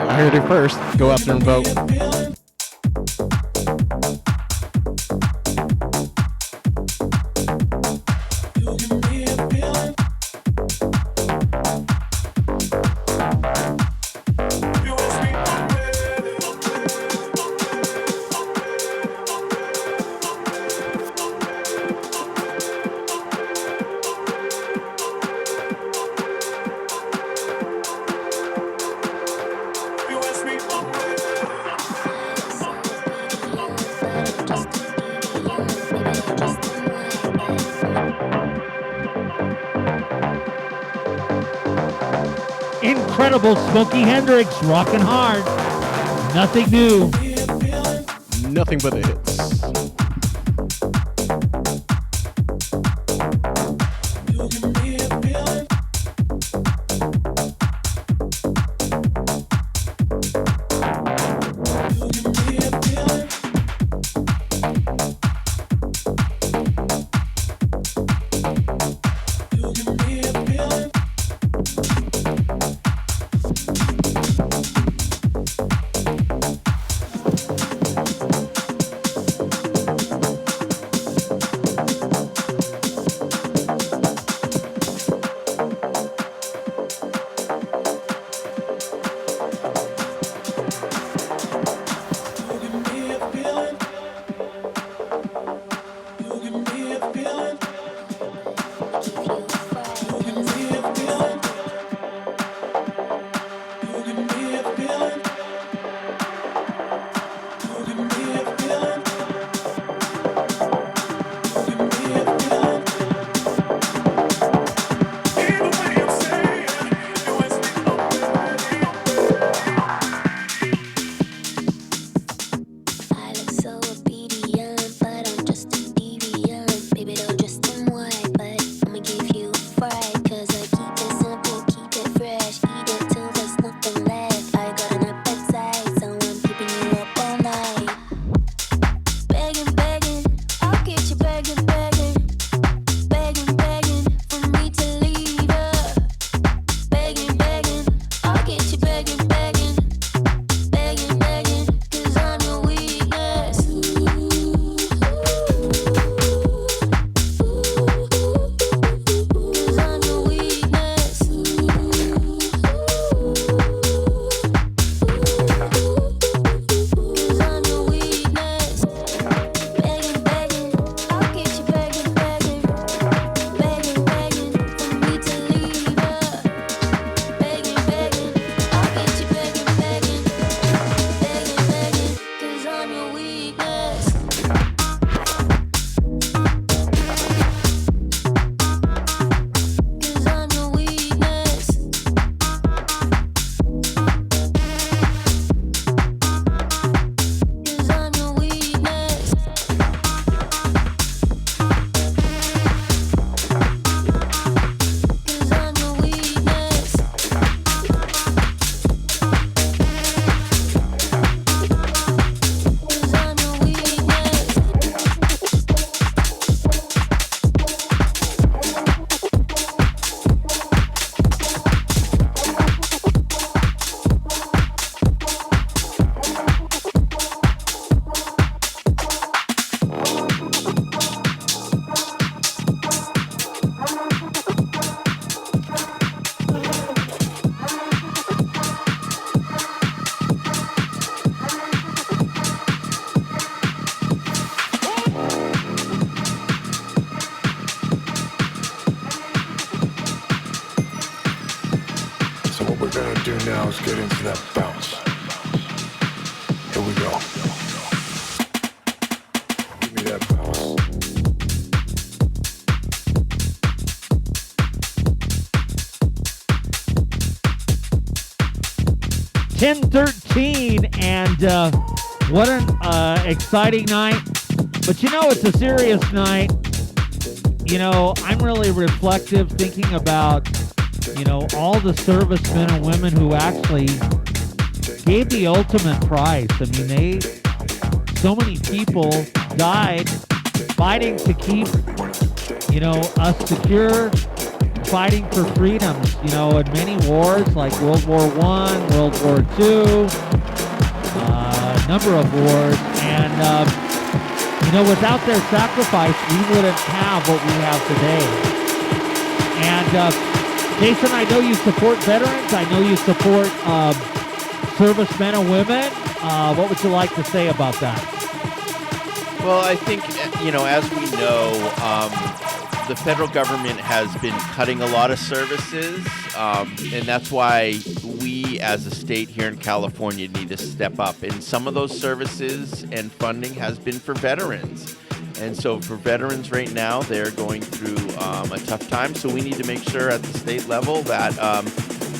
I heard it first. Go out there and vote. Incredible Smokey Hendrix, rocking hard. Nothing new. Nothing but the hits. Now let's get into that bounce. Here we go. Give me that bounce. 10:13, and what an exciting night. But you know, it's a serious night. You know, I'm really reflective thinking about, you know, all the servicemen and women who actually gave the ultimate price. I mean, so many people died fighting to keep, you know, us secure, fighting for freedoms, you know, in many wars like World War I, World War II, a number of wars. And, you know, without their sacrifice, we wouldn't have what we have today. And, Jason, I know you support veterans. I know you support servicemen and women. What would you like to say about that? Well, I think, you know, as we know, the federal government has been cutting a lot of services, and that's why we as a state here in California need to step up. And some of those services and funding has been for veterans. And so for veterans right now, they're going through a tough time. So we need to make sure at the state level that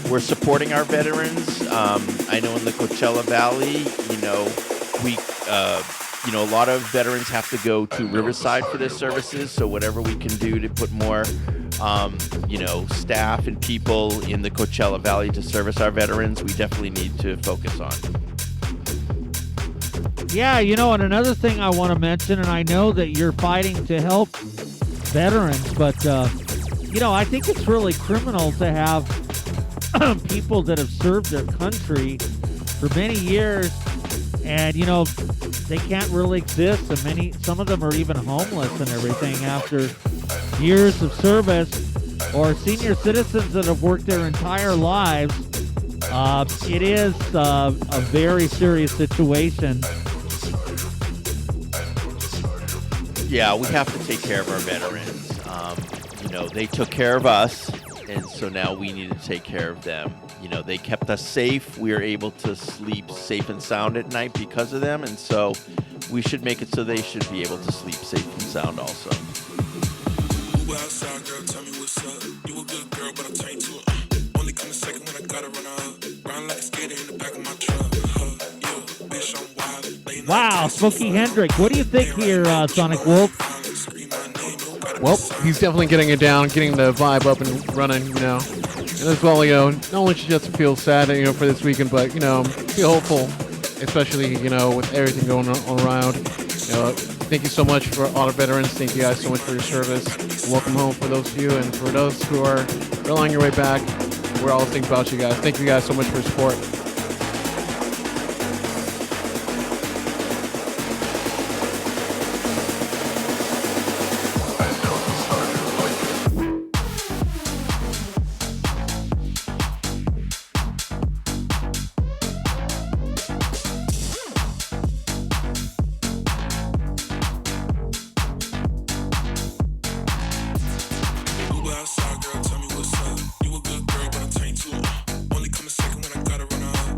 we're supporting our veterans. I know in the Coachella Valley, you know, you know, a lot of veterans have to go to Riverside for their services. So whatever we can do to put more, you know, staff and people in the Coachella Valley to service our veterans, we definitely need to focus on. Yeah, you know, and another thing I want to mention, and I know that you're fighting to help veterans, but, you know, I think it's really criminal to have people that have served their country for many years, and, you know, they can't really exist, and some of them are even homeless and everything after years of service, or senior citizens that have worked their entire lives. It is a very serious situation. Yeah, we have to take care of our veterans. You know, they took care of us, and so now we need to take care of them. You know, they kept us safe. We are able to sleep safe and sound at night because of them, and so we should make it so they should be able to sleep safe and sound also. Outside, girl, tell me what's up. You a good girl, but I'll turn you to it. Only come a second when I gotta run up. Run like a skater in the back of my truck. Yeah, bitch, I'm wild. Wow, Smokey Hendrick, what do you think here, Sonic Wolf? Well, he's definitely getting it down, getting the vibe up and running, you know. And as well, you know, not only just to feel sad, you know, for this weekend, but, you know, feel hopeful, especially, you know, with everything going on around. You know, thank you so much for all the veterans. Thank you guys so much for your service. Welcome home for those of you, and for those who are on your way back, we're always thinking about you guys. Thank you guys so much for your support. Outside, girl, tell me what's up. You a good girl, but I'll turn you to it. Only come a second when I gotta run up.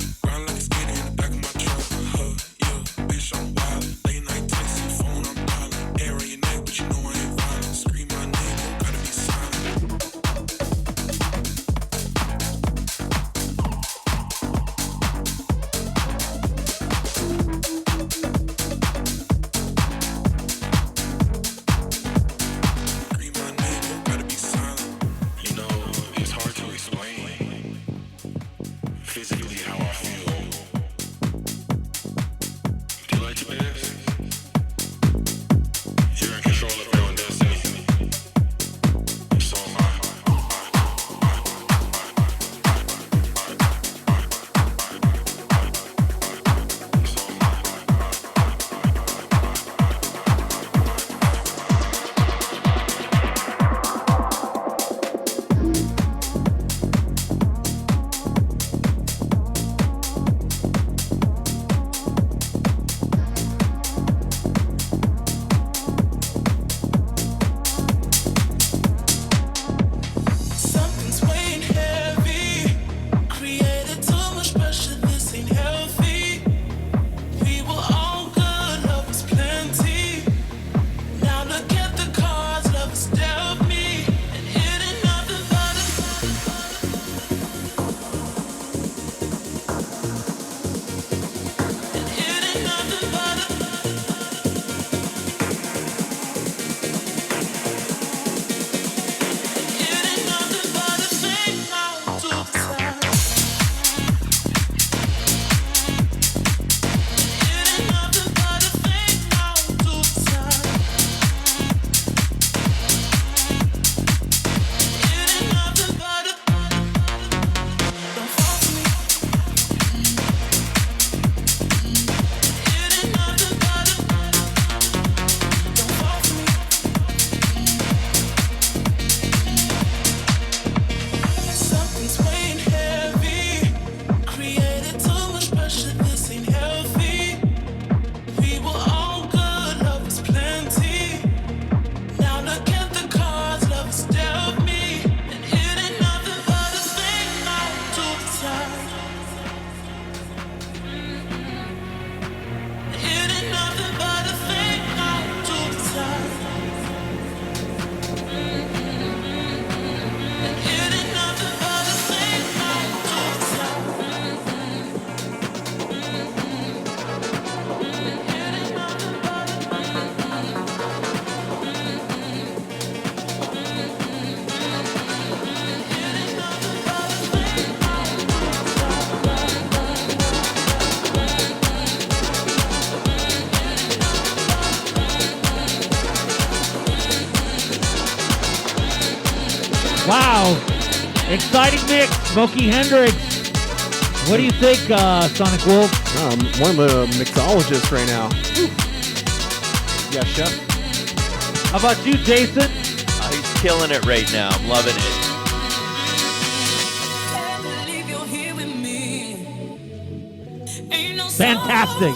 Wow. Exciting mix. Smokey Hendrix. What do you think, Sonic Wolf? I'm one of the mixologists right now. Yeah, chef. How about you, Jason? He's killing it right now. I'm loving it. Fantastic.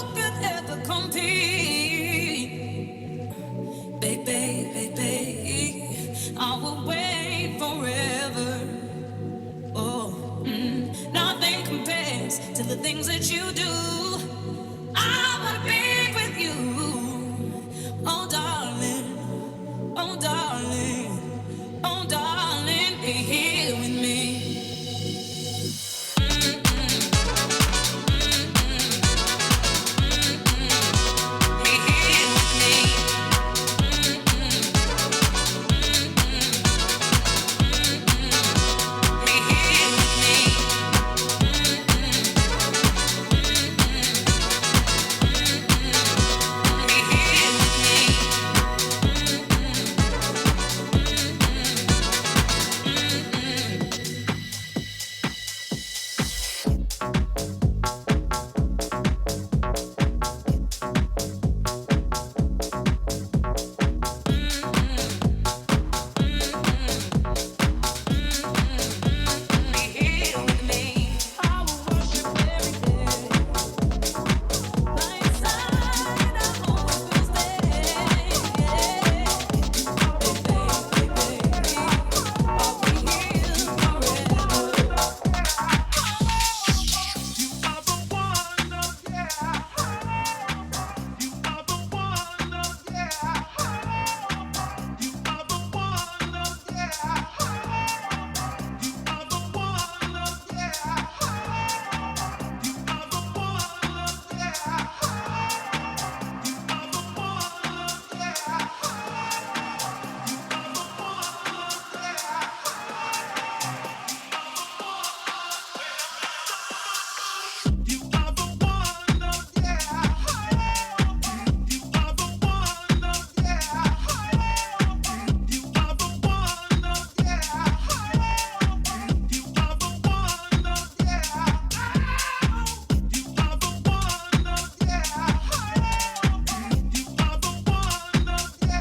I will wait forever. Oh, nothing compares to the things that you do. I wanna be with you. Oh, darling. Oh, darling. Oh, darling, be here with me. Be here with me. Be here with me. Be here with me. Be here with me. I will worship every day. By your side, I always will stay. Baby, I'll be here forever.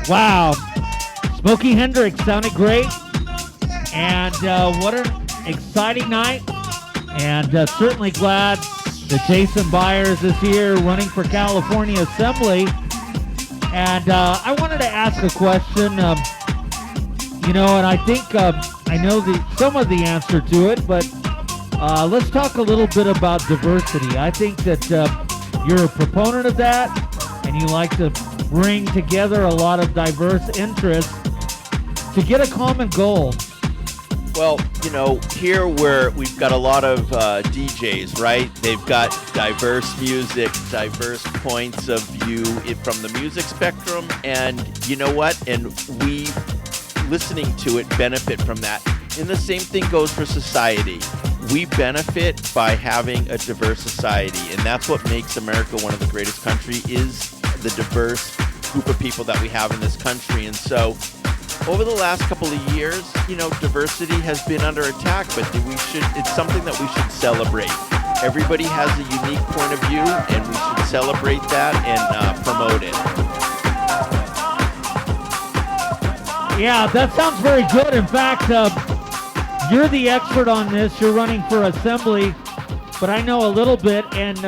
Wow. Smokey Hendrix sounded great. And what an exciting night. And certainly glad that Jason Byers is here running for California Assembly. And I wanted to ask a question. And I think I know some of the answer to it, but let's talk a little bit about diversity. I think that you're a proponent of that, and you like to bring together a lot of diverse interests to get a common goal. Well, here where we've got a lot of DJs, right? They've got diverse music, diverse points of view from the music spectrum, and you know what? And we, listening to it, benefit from that. And the same thing goes for society. We benefit by having a diverse society, and that's what makes America one of the greatest countries, is the diverse group of people that we have in this country. And so over the last couple of years, diversity has been under attack, but it's something that we should celebrate. Everybody has a unique point of view, and we should celebrate that and promote it. Yeah, that sounds very good. In fact, you're the expert on this. You're running for assembly, but I know a little bit. And,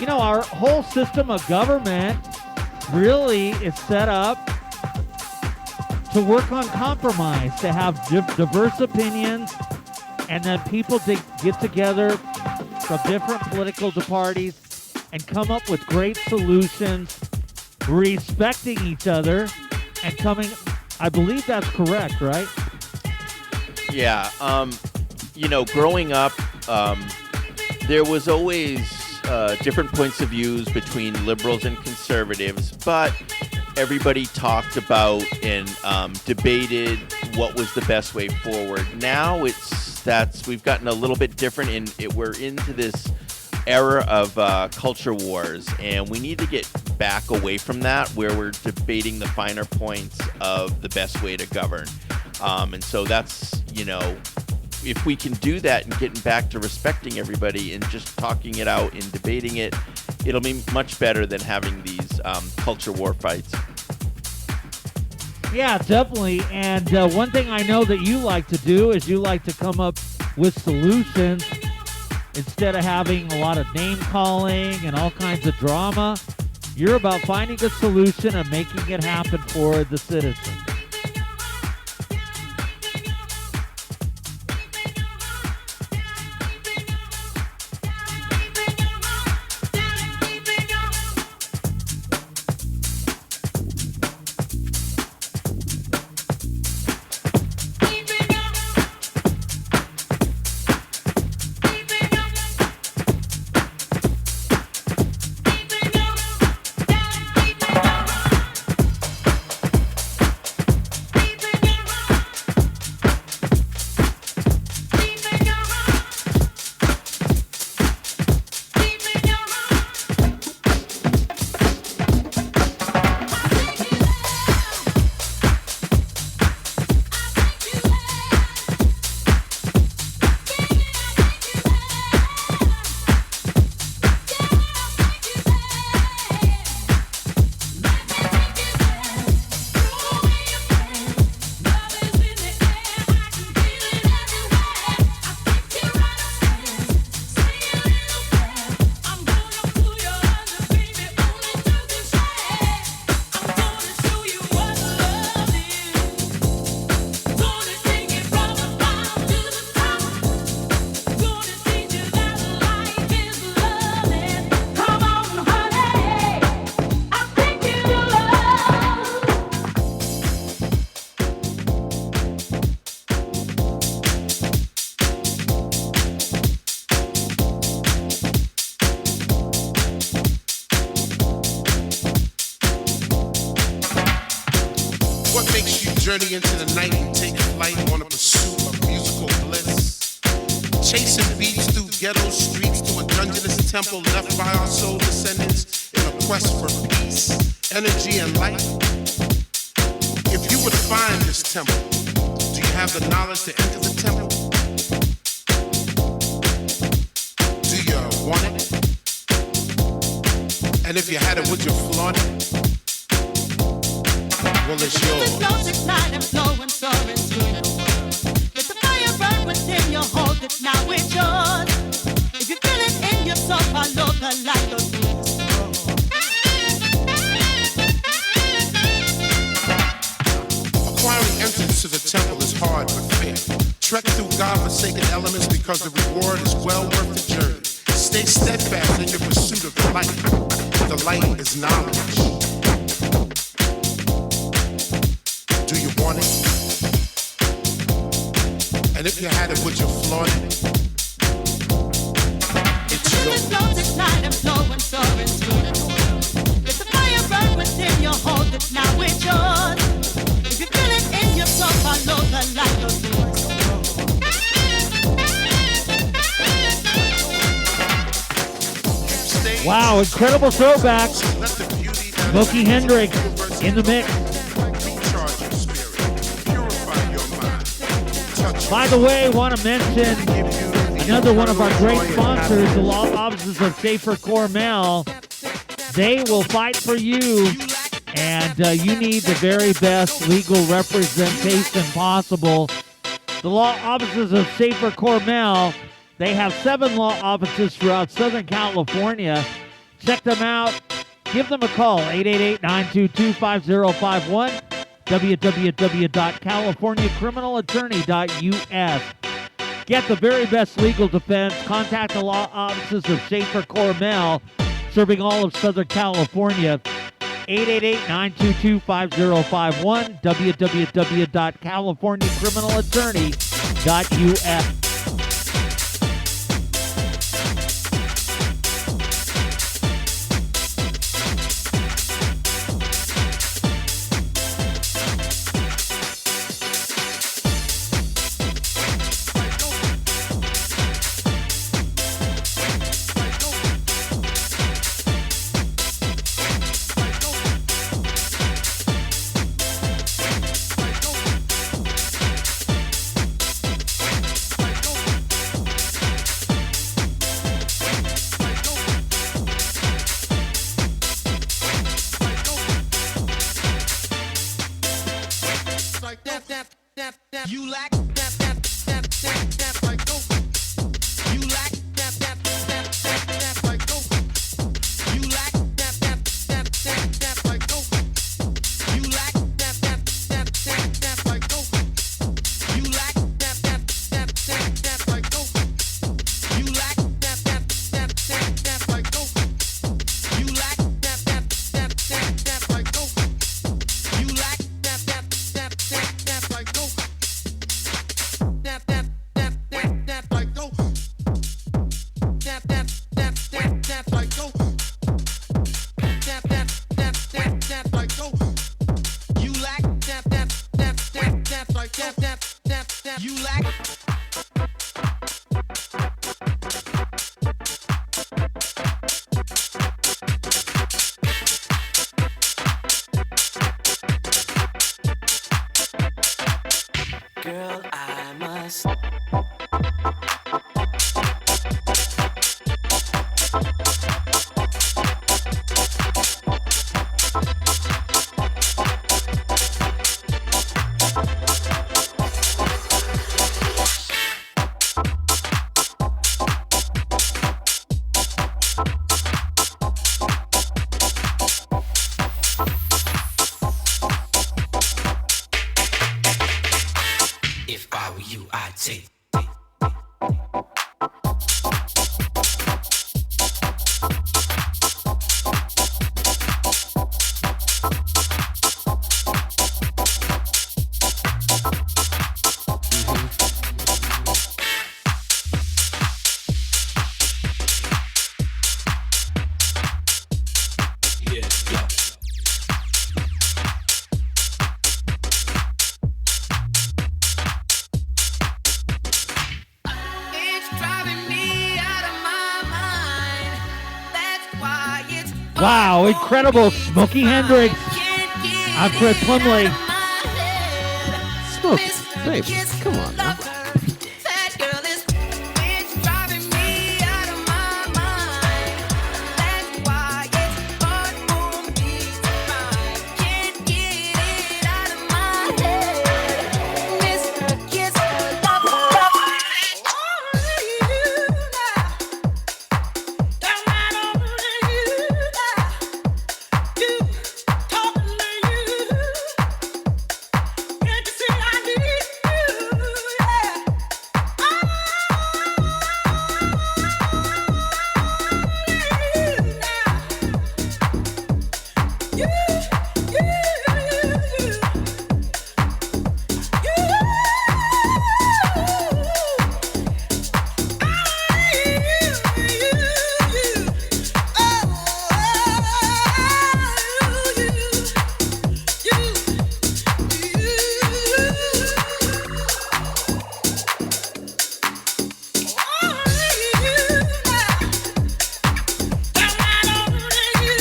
our whole system of government really is set up to work on compromise, to have diverse opinions, and then people to get together from different political parties and come up with great solutions, respecting each other, and coming. I believe that's correct, right? Yeah. Growing up, there was always different points of views between liberals and conservatives, but everybody talked about and debated what was the best way forward. Now we've gotten a little bit different, and we're into this era of culture wars, and we need to get back away from that, where we're debating the finer points of the best way to govern. And so that's, if we can do that and getting back to respecting everybody and just talking it out and debating it, it'll be much better than having these culture war fights. Yeah, definitely. And one thing I know that you like to do is you like to come up with solutions instead of having a lot of name calling and all kinds of drama. You're about finding a solution and making it happen for the citizens. Journey into the night and take flight on a pursuit of musical bliss. Chasing beats through ghetto streets to a dungeonous temple left by our soul descendants in a quest for peace, energy, and light. If you were to find this temple, do you have the knowledge to enter the temple? Do you want it? And if you had it, would you flaunt it? Well, it's yours. It flows, ignite, and flow and soar into your world. Let the fire burn within you, hold it, now it's yours. If you feel it in your soul, follow the light of this world. Acquiring entrance to the temple is hard but fair. Trek through God-forsaken elements because the reward is well worth the journey. Stay steadfast in your pursuit of the light. The light is knowledge. Do you want it? And if you had it, would you flaunt it? It's yours. It flows, ignite, and flow and soar into your world. Let the fire burn within you, hold it, now it's yours. If you feel it in your soul, follow the light of the world. Wow, incredible throwback. Smokey Hendrix in the mix. By the way, want to mention another one of our great sponsors, the law offices of Schaefer Cormel. They will fight for you, and you need the very best legal representation possible. The law offices of Schaefer Cormel, they have 7 law offices throughout Southern California. Check them out. Give them a call, 888-922-5051, www.californiacriminalattorney.us. Get the very best legal defense. Contact the law offices of Schaefer Cormel, serving all of Southern California. 888-922-5051, www.californiacriminalattorney.us. You like that, that, that, that, that, like go. You like that, that, that, that, that, like go. You like that, that, that, that, that, like go. You like that, that, that, that, that, like go. You like that, that, that, that, that, like go. You like that, that, that, that, that, like go. You like that, that, that, that, that, like go. You like that, that, that, that, that, like go. That, that, that, that, that, like go. That, that, that, that, that, like go. That, that, that, that, that, like go. You like that, that, that, that, that, like that, that, that, that. You like. Girl, I must. If I were you, I'd take. Yeah, yo. It's driving me out of my mind. That's why it's Wow, incredible. Smokey Hendrix. I'm Chris Plimley. Smokey, babe, come on now. that girl is. It's driving me out of my mind. That's why it's hard for me to find. Can't get it out of my head. Mr. Kiss Lover. Only you now. Down right only you now. You talking to you. Can't you see I need you? Yeah.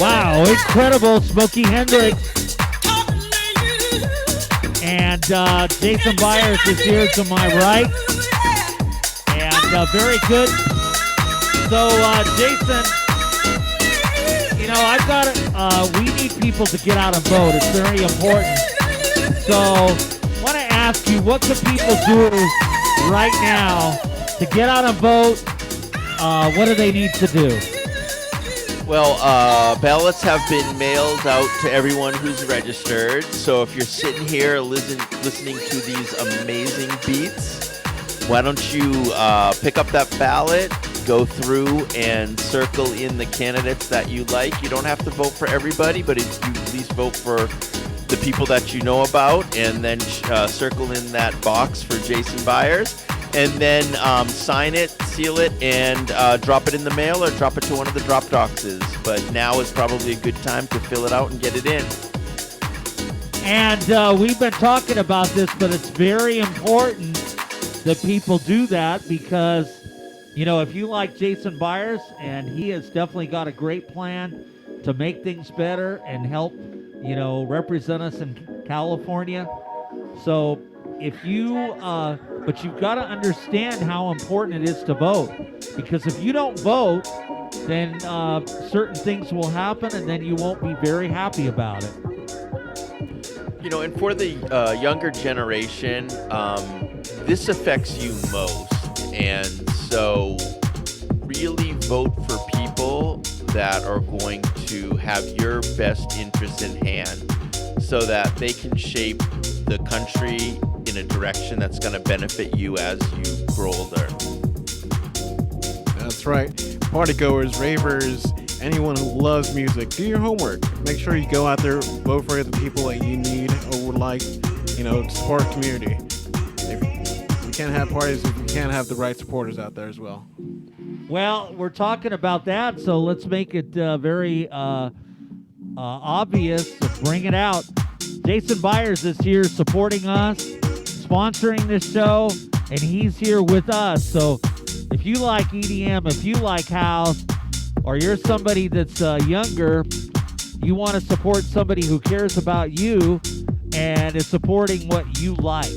Wow, incredible. Smokey Hendrix. And Jason Byers is here to my right. And very good. So, Jason, you know, I've got we need people to get out and vote. It's very important. So, I want to ask you, what can people do right now to get out and vote? What do they need to do? Well, ballots have been mailed out to everyone who's registered. So if you're sitting here listening to these amazing beats, why don't you pick up that ballot, go through and circle in the candidates that you like. You don't have to vote for everybody, but if you at least vote for the people that you know about, and then circle in that box for Jason Byers. And then sign it, seal it, and drop it in the mail or drop it to one of the drop boxes. But now is probably a good time to fill it out and get it in. And we've been talking about this, but it's very important that people do that because, you know, if you like Jason Byers, and he has definitely got a great plan to make things better and help, you know, represent us in California. So if you, but you've got to understand how important it is to vote, because if you don't vote, then certain things will happen and then you won't be very happy about it. And for the younger generation, this affects you most. And so really vote for people that are going to have your best interest in hand so that they can shape the country in a direction that's going to benefit you as you grow older. That's right. Partygoers, ravers, anyone who loves music, do your homework. Make sure you go out there, vote for the people that you need or would like, to support our community. We can't have parties if we can't have the right supporters out there as well. Well, we're talking about that, so let's make it very obvious. Bring it out. Jason Byers is here supporting us, sponsoring this show, and he's here with us. So if you like EDM, if you like house, or you're somebody that's younger, you want to support somebody who cares about you and is supporting what you like.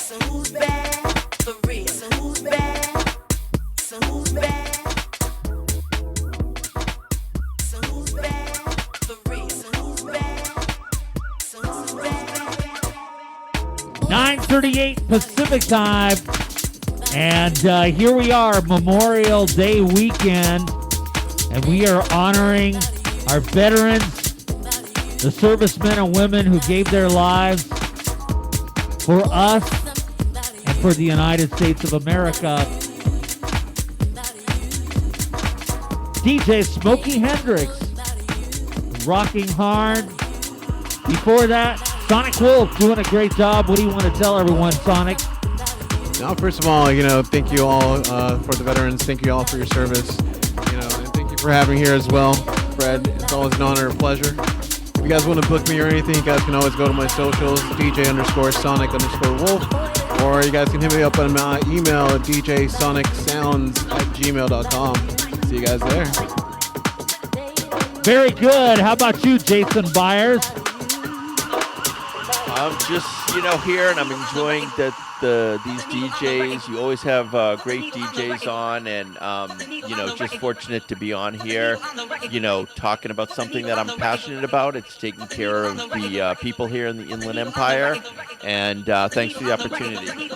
So who's bad? So who's bad? For real. So who's bad? So who's bad? 9:38 Pacific time. And here we are, Memorial Day weekend. And we are honoring our veterans, the servicemen and women who gave their lives for us and for the United States of America. DJ Smokey Hendrix, rocking hard. Before that, Sonic Wolf doing a great job. What do you want to tell everyone, Sonic? Now, first of all, thank you all for the veterans. Thank you all for your service. And thank you for having me here as well, Fred. It's always an honor and pleasure. If you guys want to book me or anything, you guys can always go to my socials, DJ_Sonic_Wolf, or you guys can hit me up on my email at djsonicsounds@gmail.com. See you guys there. Very good. How about you, Jason Byers? I'm just, here, and I'm enjoying these DJs. You always have great DJs on, and, just fortunate to be on here, talking about something that I'm passionate about. It's taking care of the people here in the Inland Empire, and thanks for the opportunity.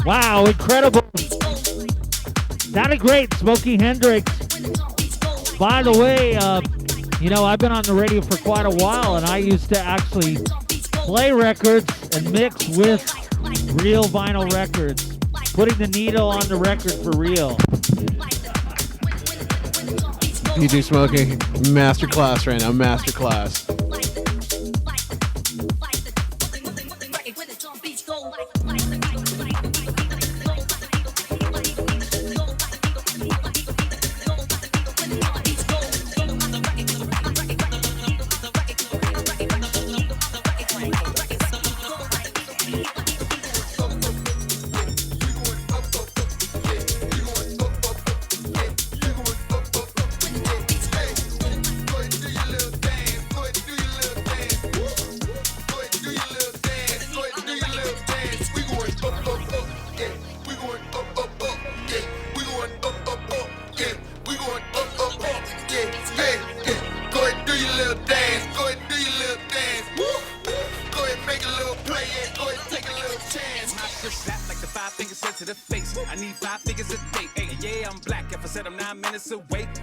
Wow, incredible. Sounded great, Smokey Hendrix. By the way, I've been on the radio for quite a while, and I used to actually play records and mix with real vinyl records, putting the needle on the record for real. DJ Smokey, masterclass right now, masterclass.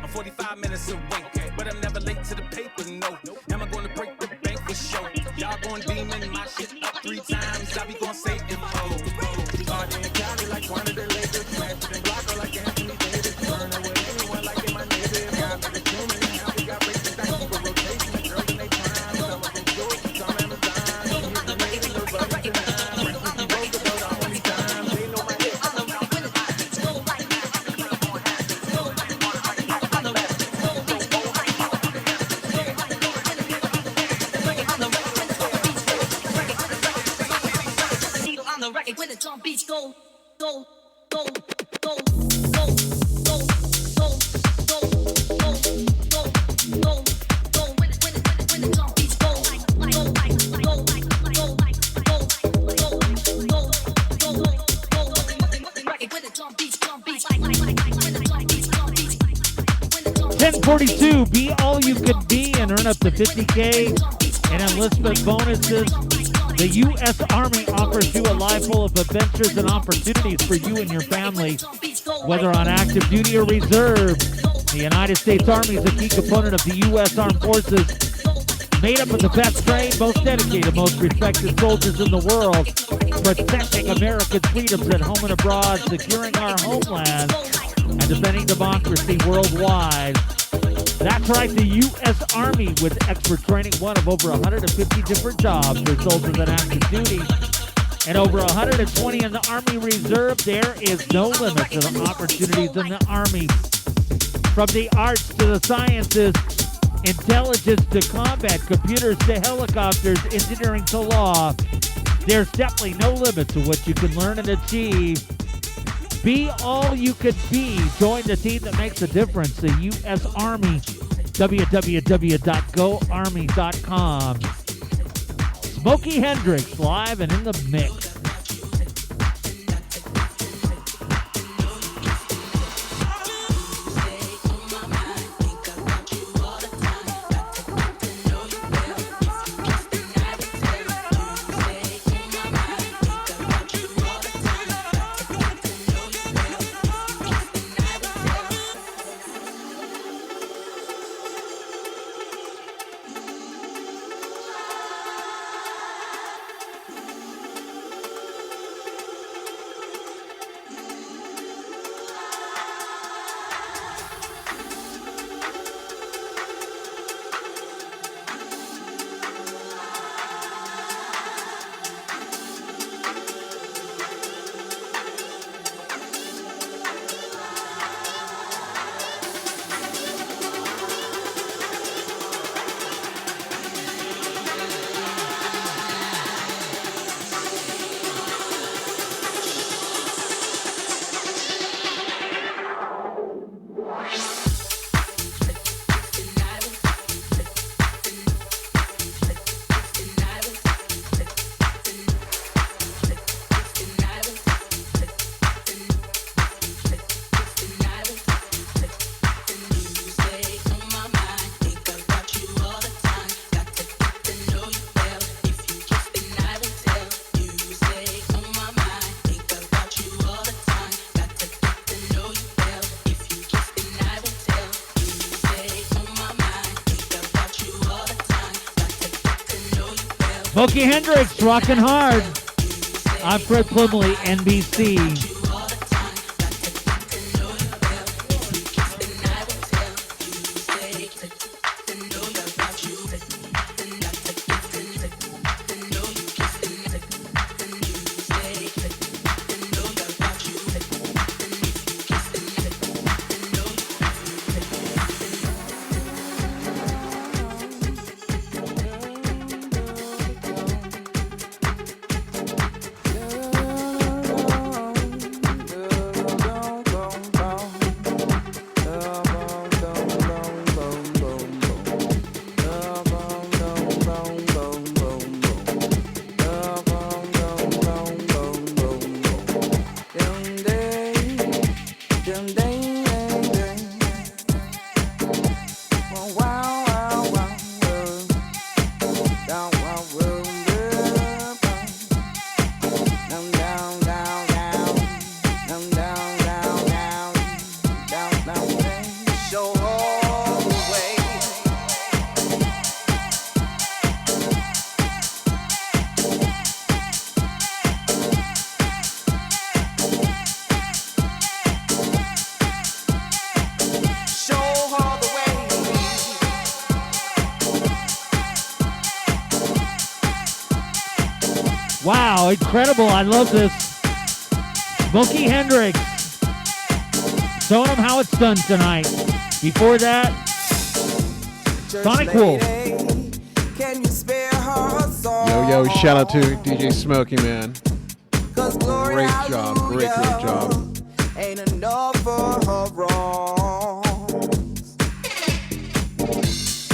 45 minutes away, but I'm never late to the paper, no. Am I gonna break the bank for sure? Y'all going demon my shit up 3 times, I be gonna say it, Party in Cali like one of the latest, smashed and blocker like Anthony Davis, burn away anyone like in my native, got like a human, now we got racing dice, keep a rotation, the girls in they prime, some of them George, some Amazon, here's the niggas, no buttons and nine, Francis D. Roosevelt, how many times, they know my hit, when the drum beats go, go, go, go, go, go, go, go, go, go, go, go. When the drum beats go, go, go, go, go, go, when the drum beats, 1042, be all you can be and earn up to $50K and enlistment bonuses. The U.S. Army offers you a life full of adventures and opportunities for you and your family, whether on active duty or reserve. The United States Army is a key component of the U.S. Armed Forces, made up of the best trained, most dedicated, most respected soldiers in the world, protecting American freedoms at home and abroad, securing our homeland, and defending democracy worldwide. That's right, the U.S. Army, with expert training, one of over 150 different jobs for soldiers on active duty, and over 120 in the Army Reserve. There is no limit to the opportunities in the Army. From the arts to the sciences, intelligence to combat, computers to helicopters, engineering to law, there's definitely no limit to what you can learn and achieve. Be all you could be. Join the team that makes a difference, the U.S. Army. www.goarmy.com. Smokey Hendrix, live and in the mix. Smokey Hendrix, rocking hard. I'm Fred Plimley, NBC. Wow, incredible. I love this. Smokey Hendrix. Showing them how it's done tonight. Before that, Sonic Wolf. Yo, shout out to DJ Smokey, man. Great job, great job. Ain't enough for her wrongs.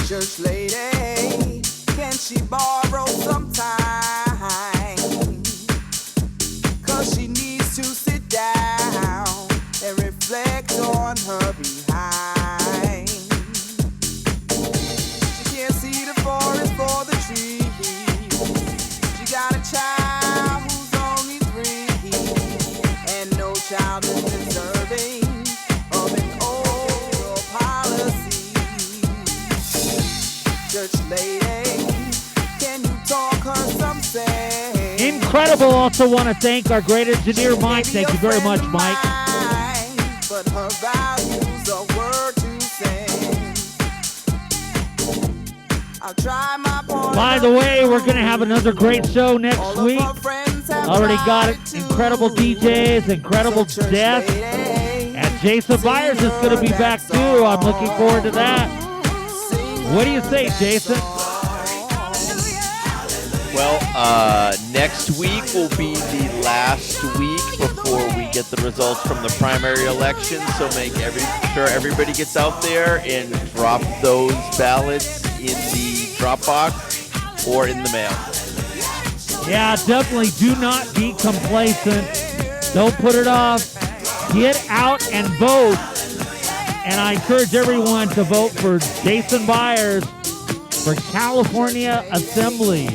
Church lady, can she borrow some time? 'Cause she needs to sit down and reflect on her behind. She can't see the forest for the trees. She got a child who's only 3, and no child is deserving of an old policy. Church lady, can you talk her some sense? Incredible. Also want to thank our great engineer, Mike. Thank you very much, Mike. But her values are worth 2 cents. I'll try my point. By the way, we're going to have another great show next week. Already got it. Incredible DJs, incredible guests. And Jason Byers is going to be back too. I'm looking forward to that. What do you say, Jason? Well, next week will be the last week before we get the results from the primary election. So make sure everybody gets out there and drop those ballots in the Dropbox or in the mail. Yeah, definitely do not be complacent. Don't put it off. Get out and vote. And I encourage everyone to vote for Jason Byers for California Assembly.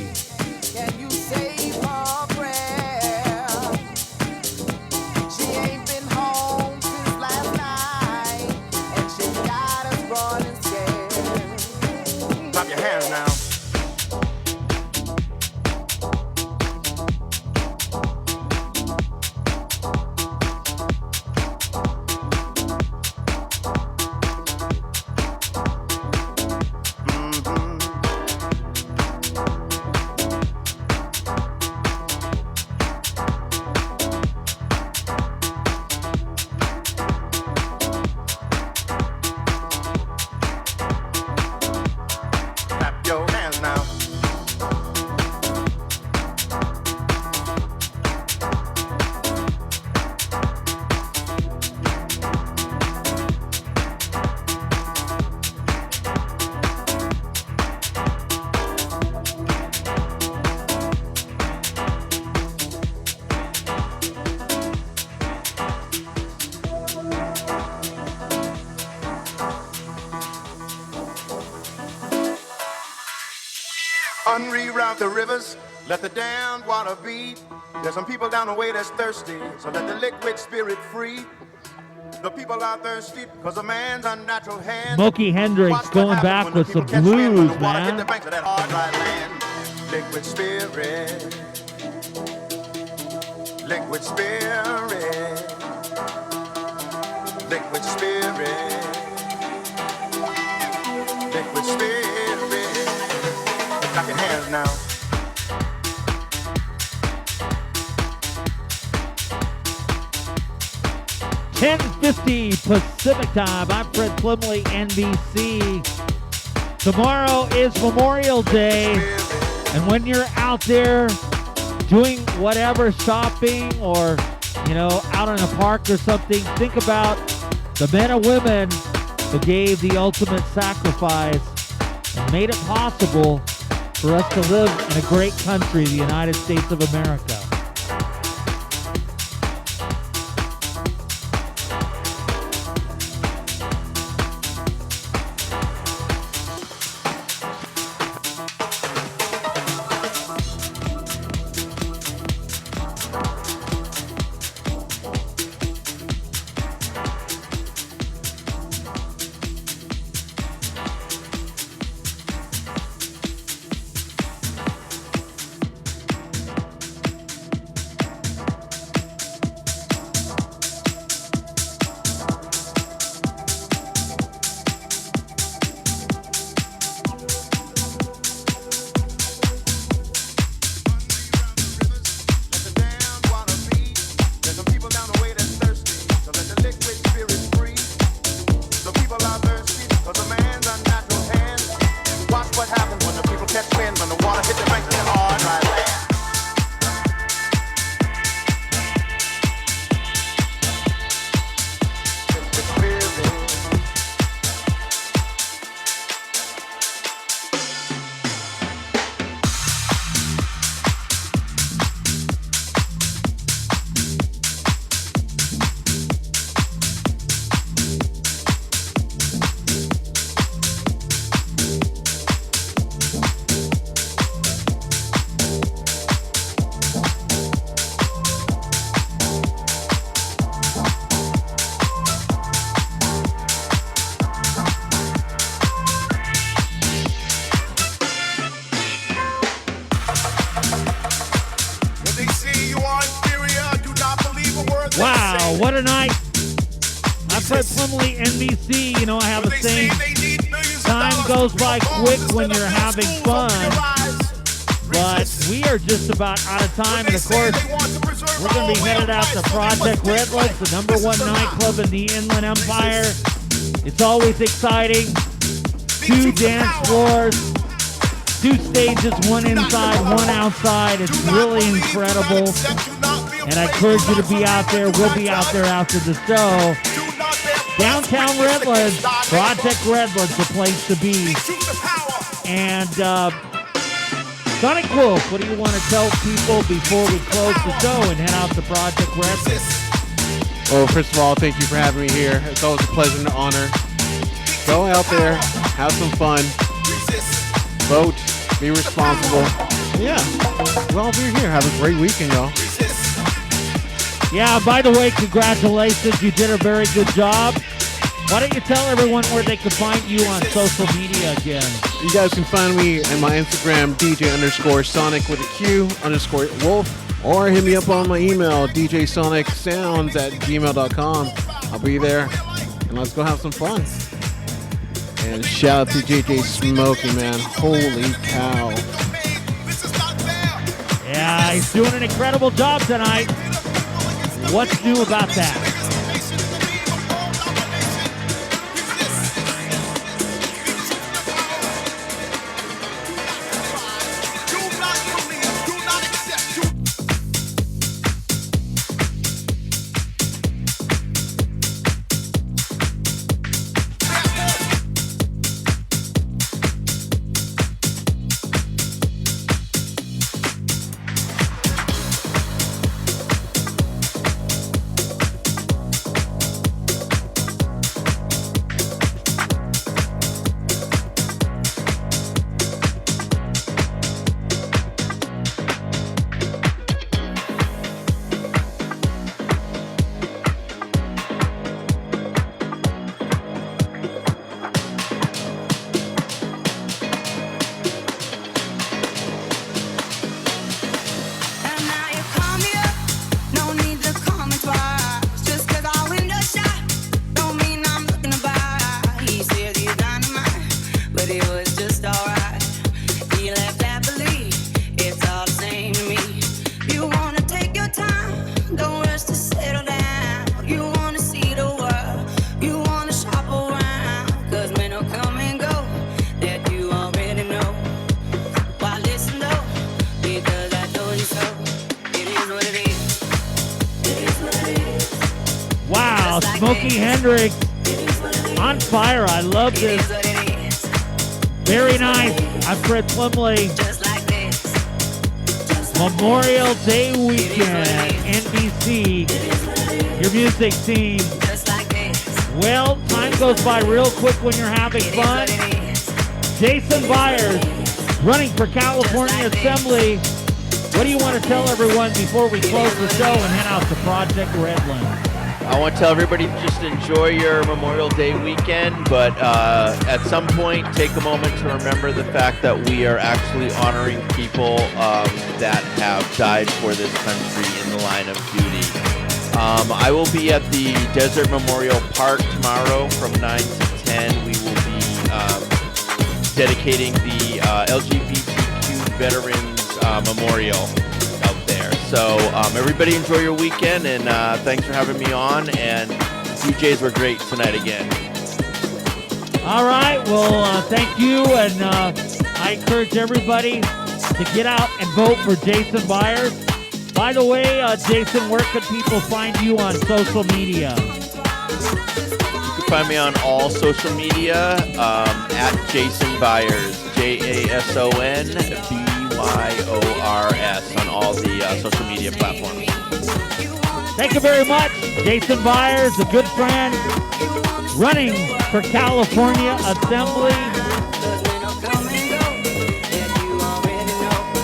Clap your hands now. Clap your hands now. Unreroute the rivers, let the damned water be. There's some people down the way that's thirsty, so let the liquid spirit free. The people are thirsty because a man's unnatural hand. Smokey Hendrix going back with some blues, man. Hit the banks of that hard, dry land. Liquid spirit. Liquid spirit. Liquid spirit. Liquid spirit. Clap your hands now. 10:50 Pacific Time. I'm Fred Plimley, NBC. Tomorrow is Memorial Day, and when you're out there doing whatever, shopping or, out in a park or something, think about the men and women who gave the ultimate sacrifice and made it possible for us to live in a great country, the United States of America. Wow, what a night. I'm Fred Plimley, NBC. I have a saying, time goes by quick when you're having fun. But we are just about out of time. And of course, we're going to be headed out to Project Redlands, the #1 nightclub in the Inland Empire. It's always exciting. 2 dance floors, 2 stages, 1 inside, 1 outside. It's really incredible. And I encourage you to be out there. We'll be out there after the show. Downtown Redlands, Project Redlands, the place to be. And Sonic Wolf, what do you want to tell people before we close the show and head out to Project Redlands? Well, first of all, thank you for having me here. It's always a pleasure and an honor. Go out there, have some fun, vote, be responsible. Yeah, we'll all be here. Have a great weekend, y'all. Yeah, by the way, congratulations. You did a very good job. Why don't you tell everyone where they can find you on social media again? You guys can find me on my Instagram, DJ_Sonic with a Q_Wolf, or hit me up on my email, djsonicsounds@gmail.com. I'll be there, and let's go have some fun. And shout out to JJ Smokey, man. Holy cow. Yeah, he's doing an incredible job tonight. What's new about that? Smokey Hendrix on fire. I love this. Very nice. I'm Fred Plimley. Memorial Day weekend, NBC, your music team. Well, time goes by real quick when you're having fun. Jason Byers, running for California Assembly. What do you want to tell everyone before we close the show and head out to Project Redland? I want to tell everybody just enjoy your Memorial Day weekend, but at some point take a moment to remember the fact that we are actually honoring people that have died for this country in the line of duty. I will be at the Desert Memorial Park tomorrow from 9 to 10. We will be dedicating the LGBTQ Veterans Memorial out there. So everybody enjoy your weekend, and thanks for having me on, and DJs were great tonight again. All right, well, thank you, and I encourage everybody to get out and vote for Jason Byers. By the way, Jason, where can people find you on social media? You can find me on all social media at Jason Byers, JASONBYORS on all the social media platforms. Thank you very much, Jason Byers, a good friend, running for California Assembly.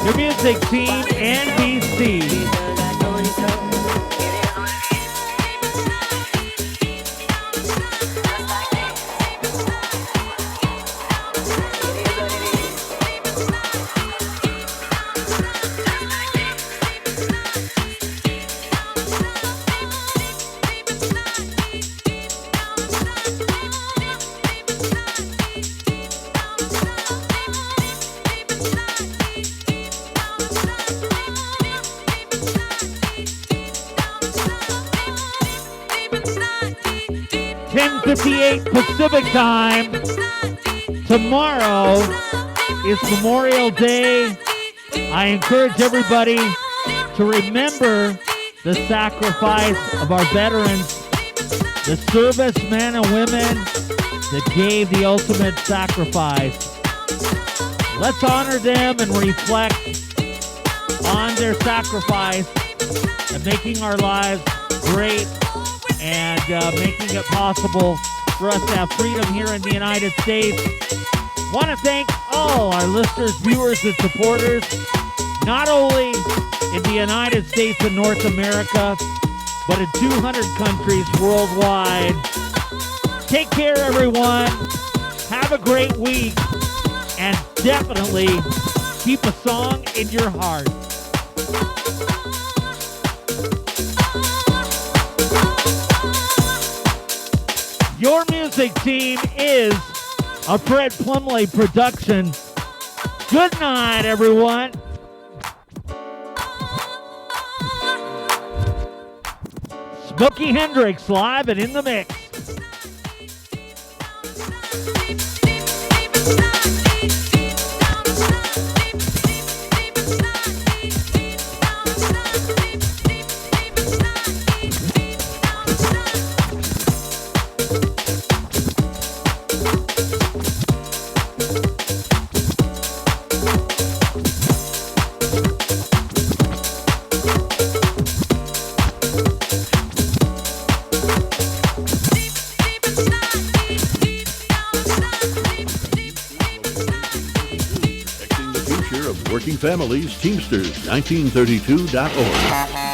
Your music team, NBC. Pacific time. Tomorrow is Memorial Day. I encourage everybody to remember the sacrifice of our veterans, the servicemen and women that gave the ultimate sacrifice. Let's honor them and reflect on their sacrifice and making our lives great and making it possible for us to have freedom here in the United States. Want to thank all our listeners, viewers, and supporters, not only in the United States and North America, but in 200 countries worldwide. Take care, everyone. Have a great week, and definitely keep a song in your heart. Your music team is a Fred Plumley production. Good night, everyone. Smokey Hendrix live and in the mix. Working Families, Teamsters, 1932.org.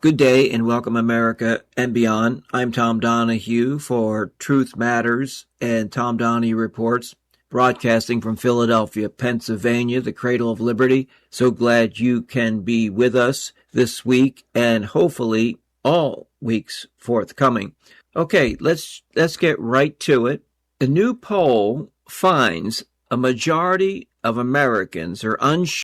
Good day and welcome America and beyond. I'm Tom Donahue for Truth Matters and Tom Donahue Reports, broadcasting from Philadelphia, Pennsylvania, the cradle of liberty. So glad you can be with us this week and hopefully all weeks forthcoming. Okay, let's get right to it. A new poll finds a majority of Americans are unsure